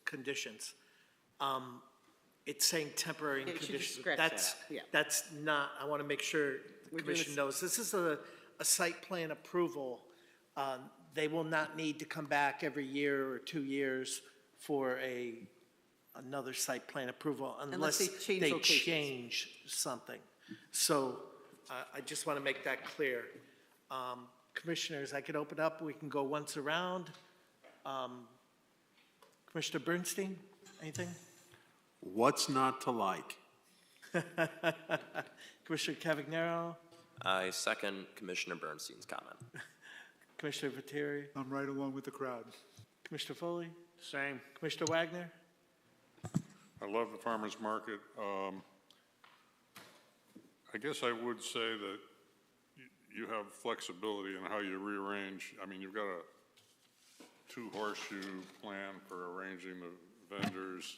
it's saying temporary and Yeah, you should just conditions. scratch that out, yeah. That's not, I want to make sure the We're doing commission this- knows, this is a site plan approval. They will not need to come back every year or 2 years for another site plan approval unless they change they locations. change something. So I just want to make that clear. Commissioners, I could open up, we can go once around. Commissioner Bernstein, anything? What's not to like? Commissioner Cavagnaro, I second Commissioner Bernstein's comment. Commissioner Viteri, I'm right along with the crowd. Commissioner Foley, Same. Commissioner Wagner? I love the farmer's market. I guess I would say that you have flexibility in how you rearrange. I mean, you've got a 2 horseshoe plan for arranging the vendors.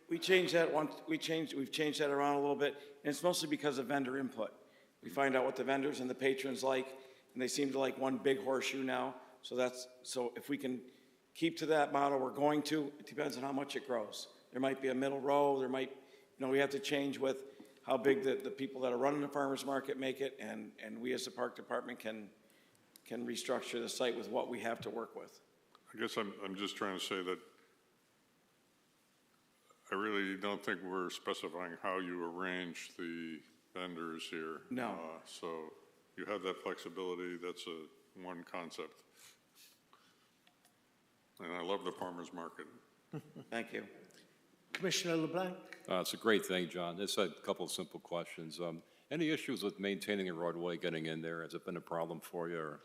We changed that once, we've changed that around a little bit, and it's mostly because of vendor input. We find out what the vendors and the patrons like, and they seem to like one big horseshoe now. So if we can keep to that model, we're going to. It depends on how much it grows. There might be a middle row, there might, we have to change with how big the people that are running the farmer's market make it, and we as the park department can restructure the site with what we have to work with. I guess I'm just trying to say that I really don't think we're specifying how you arrange the vendors here. No. So you have that flexibility. That's one concept. And I love the farmer's market. Thank you. Commissioner LeBlanc? It's a great thing, John. Just a couple of simple questions. Any issues with maintaining a roadway getting in there? Has it been a problem for you? Or?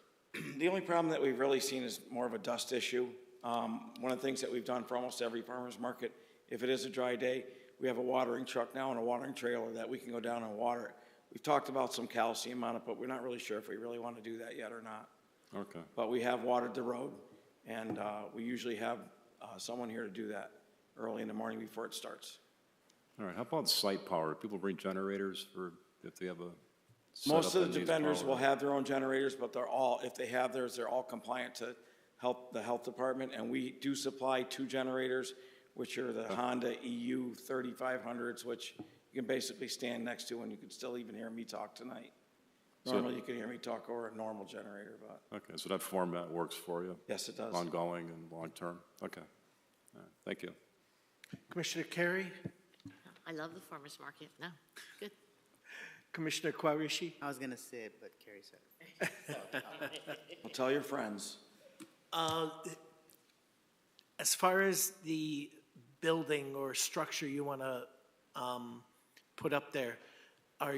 The only problem that we've really seen is more of a dust issue. One of the things that we've done for almost every farmer's market, if it is a dry day, we have a watering truck now and a watering trailer that we can go down and water it. We've talked about some calcium on it, but we're not really sure if we really want to do that yet or not. Okay. But we have watered the road, and we usually have someone here to do that early in the morning before it starts. All right. How about site power? Do people bring generators for if they have a Most setup of that the needs vendors power? will have their own generators, but they're all, if they have theirs, they're all compliant to the health department, and we do supply 2 generators, which are the Honda EU 3500s, which you can basically stand next to, and you can still even hear me talk tonight. Normally, you can hear me talk over a normal generator, but. Okay, so that format works for you? Yes, it does. Ongoing and long-term? Okay. All right. Thank you. Commissioner Carey? I love the farmer's market. No, good. Commissioner Quarishi? I was gonna say it, but Carrie said it. Well, tell your friends. As far as the building or structure you want to put up there, are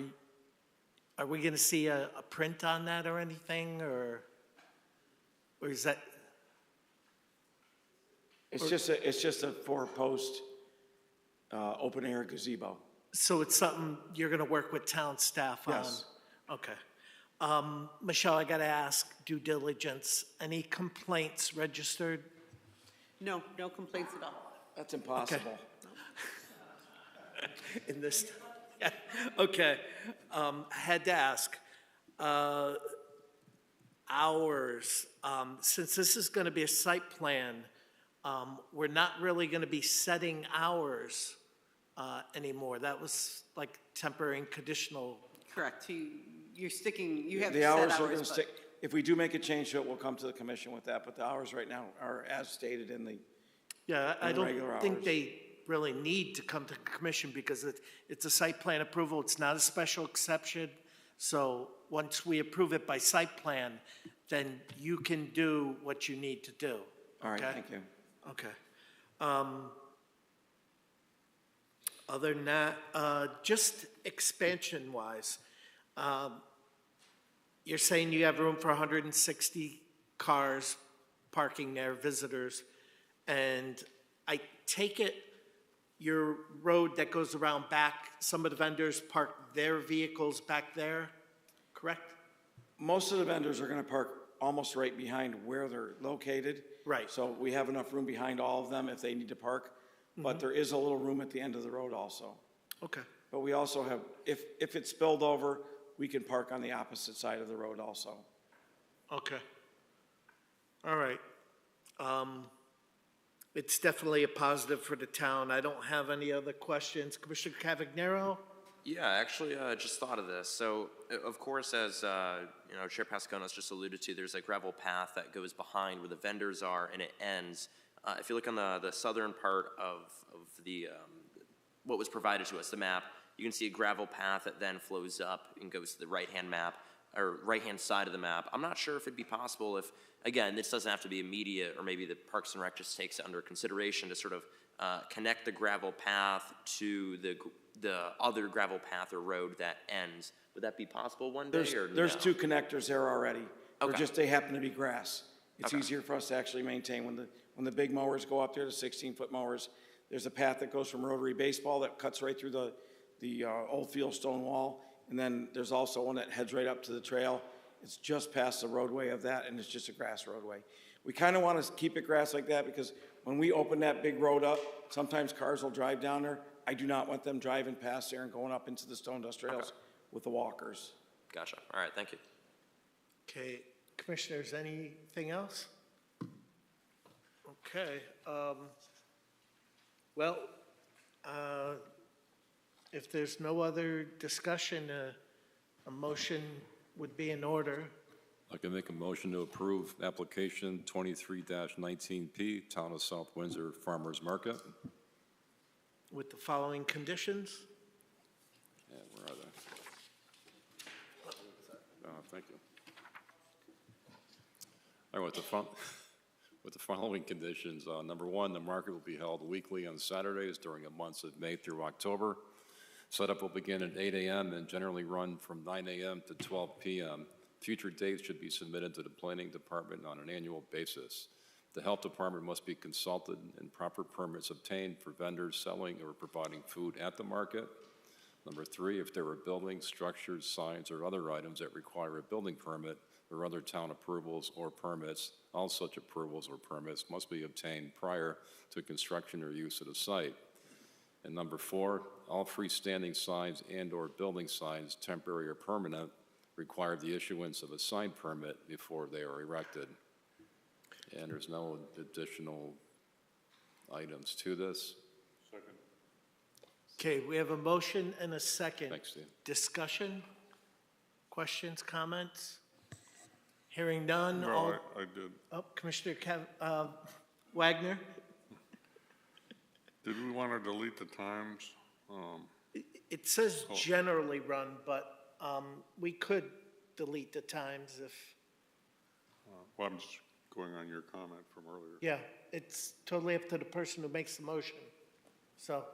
we going to see a print on that or anything, or is that? It's just a 4-post open-air gazebo. So it's something you're going to work with town staff on? Yes. Okay. Michelle, I got to ask, due diligence, any complaints registered? No, no complaints at all. That's impossible. In this, yeah, okay. I had to ask, hours, since this is going to be a site plan, we're not really going to be setting hours anymore. That was like temporary and conditional. Correct. You're sticking, you have The set hours are hours, gonna but- stick, if we do make a change to it, we'll come to the commission with that, but the hours right now are as stated in the, Yeah, I And don't regular think hours. they really need to come to the commission because it's a site plan approval, it's not a special exception. So once we approve it by site plan, then you can do what you need to do. all right, okay? thank you. Okay. Other than that, just expansion-wise, you're saying you have room for 160 cars parking there, visitors, and I take it your road that goes around back, some of the vendors park their vehicles back there, correct? Most of the vendors are gonna park almost right behind where they're located. Right. So we have enough room behind all of them if they need to park, but there is a little room at the end of the road also. Okay. But we also have, if it's spilled over, we can park on the opposite side of the road also. Okay. All right. It's definitely a positive for the town. I don't have any other questions. Commissioner Cavagnero? Yeah, actually, just thought of this. So, of course, as Chair Pasconas just alluded to, there's a gravel path that goes behind where the vendors are, and it ends. If you look on the southern part of the what was provided to us, the map, you can see a gravel path that then flows up and goes to the right-hand map or right-hand side of the map. I'm not sure if it'd be possible if, again, this doesn't have to be immediate, or maybe the Parks and Rec just takes it under consideration to sort of connect the gravel path to the other gravel path or road that ends. Would that be possible one day, or There's no? two connectors there already. Okay. They happen to be grass. It's Okay. easier for us to actually maintain. When the big mowers go up there, the 16-foot mowers, there's a path that goes from Rotary Baseball that cuts right through the old field stone wall. And then there's also one that heads right up to the trail. It's just past the roadway of that, and it's just a grass roadway. We kind of want to keep it grass like that because when we open that big road up, sometimes cars will drive down there. I do not want them driving past there and going up into the stone dust trails with the walkers. Gotcha. All right, thank you. Okay, commissioners, anything else? Okay, well, if there's no other discussion, a motion would be in order. I can make a motion to approve application 23-19P, Town of South Windsor Farmers Market. With the following conditions? Yeah, where are they? Thank you. All right, with the following conditions. Number one, the market will be held weekly on Saturdays during the months of May through October. Setup will begin at 8 a.m. and generally run from 9 a.m. to 12 p.m. Future dates should be submitted to the Planning Department on an annual basis. The Health Department must be consulted and proper permits obtained for vendors selling or providing food at the market. Number three, if there are buildings, structures, signs, or other items that require a building permit or other town approvals or permits, all such approvals or permits must be obtained prior to construction or use of the site. And number four, all freestanding signs and/or building signs, temporary or permanent, require the issuance of a sign permit before they are erected. And there's no additional items to this. Second. Okay, we have a motion and a second. Thanks, Steve. Discussion? Questions, comments? Hearing none, No, all, I did. oh, Commissioner Wagner? Did we want to delete the times? It says Oh. generally run, but we could delete the times if, Well, I'm just going on your comment from earlier. yeah, it's totally up to the person who makes the motion. So,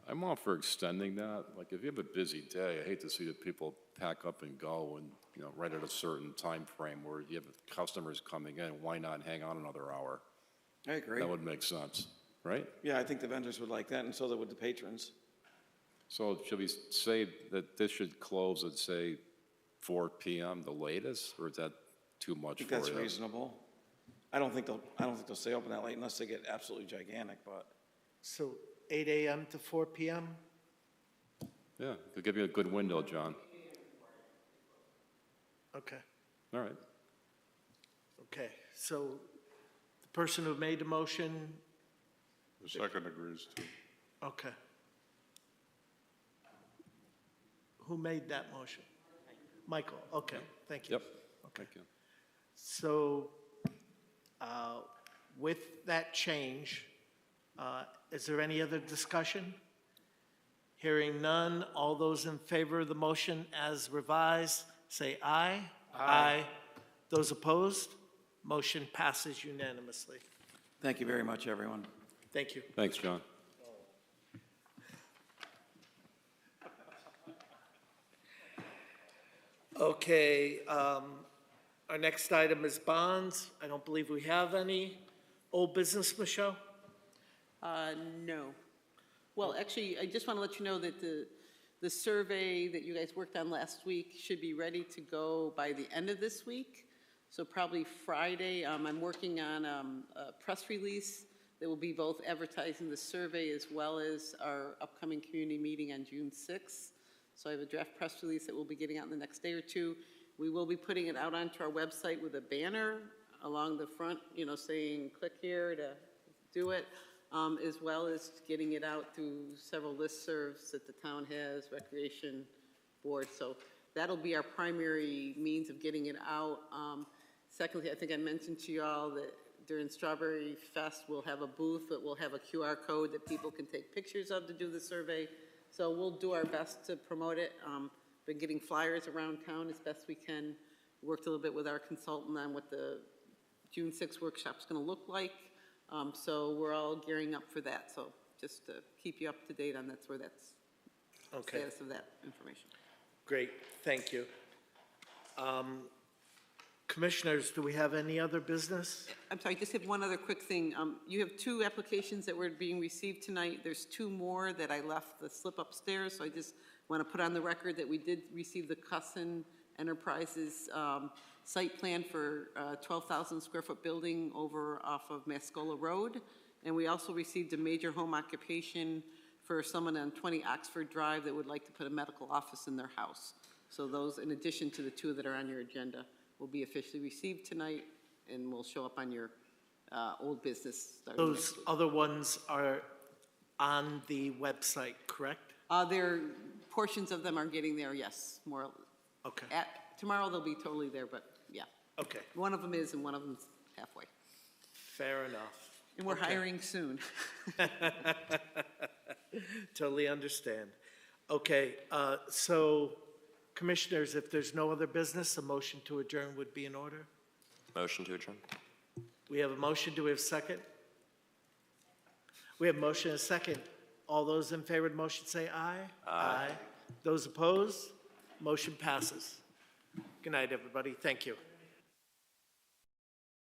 I'm all for extending that. Like, if you have a busy day, I hate to see the people pack up and go and, right at a certain time frame where you have customers coming in. Why not hang on another hour? I agree. That would make sense, right? Yeah, I think the vendors would like that, and so would the patrons. So should we say that this should close at, say, 4 PM the latest, or is that too I much think for you? that's reasonable. I don't think they'll stay open that late unless they get absolutely gigantic, but. So 8 AM to 4 PM? Yeah, it'll give you a good window, John. Okay, All right. okay. So the person who made the motion, The second agrees to. okay. Who made that motion? Michael, okay, thank you. Yep. Thank you. So with that change, is there any other discussion? Hearing none, all those in favor of the motion as revised, say aye. Aye. Those opposed? Motion passes unanimously. Thank you very much, everyone. Thank you. Thanks, John. Okay, our next item is bonds. I don't believe we have any. Old business, Michelle? No. Well, actually, I just want to let you know that the survey that you guys worked on last week should be ready to go by the end of this week. So probably Friday, I'm working on a press release that will be both advertising the survey as well as our upcoming community meeting on June 6th. So I have a draft press release that we'll be getting out in the next day or two. We will be putting it out onto our website with a banner along the front, saying click here to do it, as well as getting it out through several listservs that the town has, Recreation Board. So that'll be our primary means of getting it out. Secondly, I think I mentioned to you all that during Strawberry Fest, we'll have a booth that will have a QR code that people can take pictures of to do the survey. So we'll do our best to promote it. Been getting flyers around town as best we can. Worked a little bit with our consultant on what the June 6th workshop's going to look like. So we're all gearing up for that. So just to keep you up to date on that's Okay, status of that information. great, thank you. Commissioners, do we have any other business? I'm sorry, just have one other quick thing. You have 2 applications that were being received tonight. There's 2 more that I left the slip upstairs, so I just want to put on the record that we did receive the Cussin Enterprises site plan for a 12,000 square foot building over off of Mascola Road. And we also received a major home occupation for someone on 20 Oxford Drive that would like to put a medical office in their house. So those, in addition to the 2 that are on your agenda, will be officially received tonight and will show up on your old business starting Those next week. other ones are on the website, correct? Portions of them are getting there, yes, more. Okay, Tomorrow they'll be totally there, but yeah. okay, One of them is and one of them's halfway. fair enough. And we're Okay. hiring soon. Totally understand. Okay, so commissioners, if there's no other business, a motion to adjourn would be in order. Motion to adjourn. We have a motion, do we have a second? We have a motion and a second. All those in favor of the motion say aye. Aye. Those opposed? Motion passes. Good night, everybody. Thank you.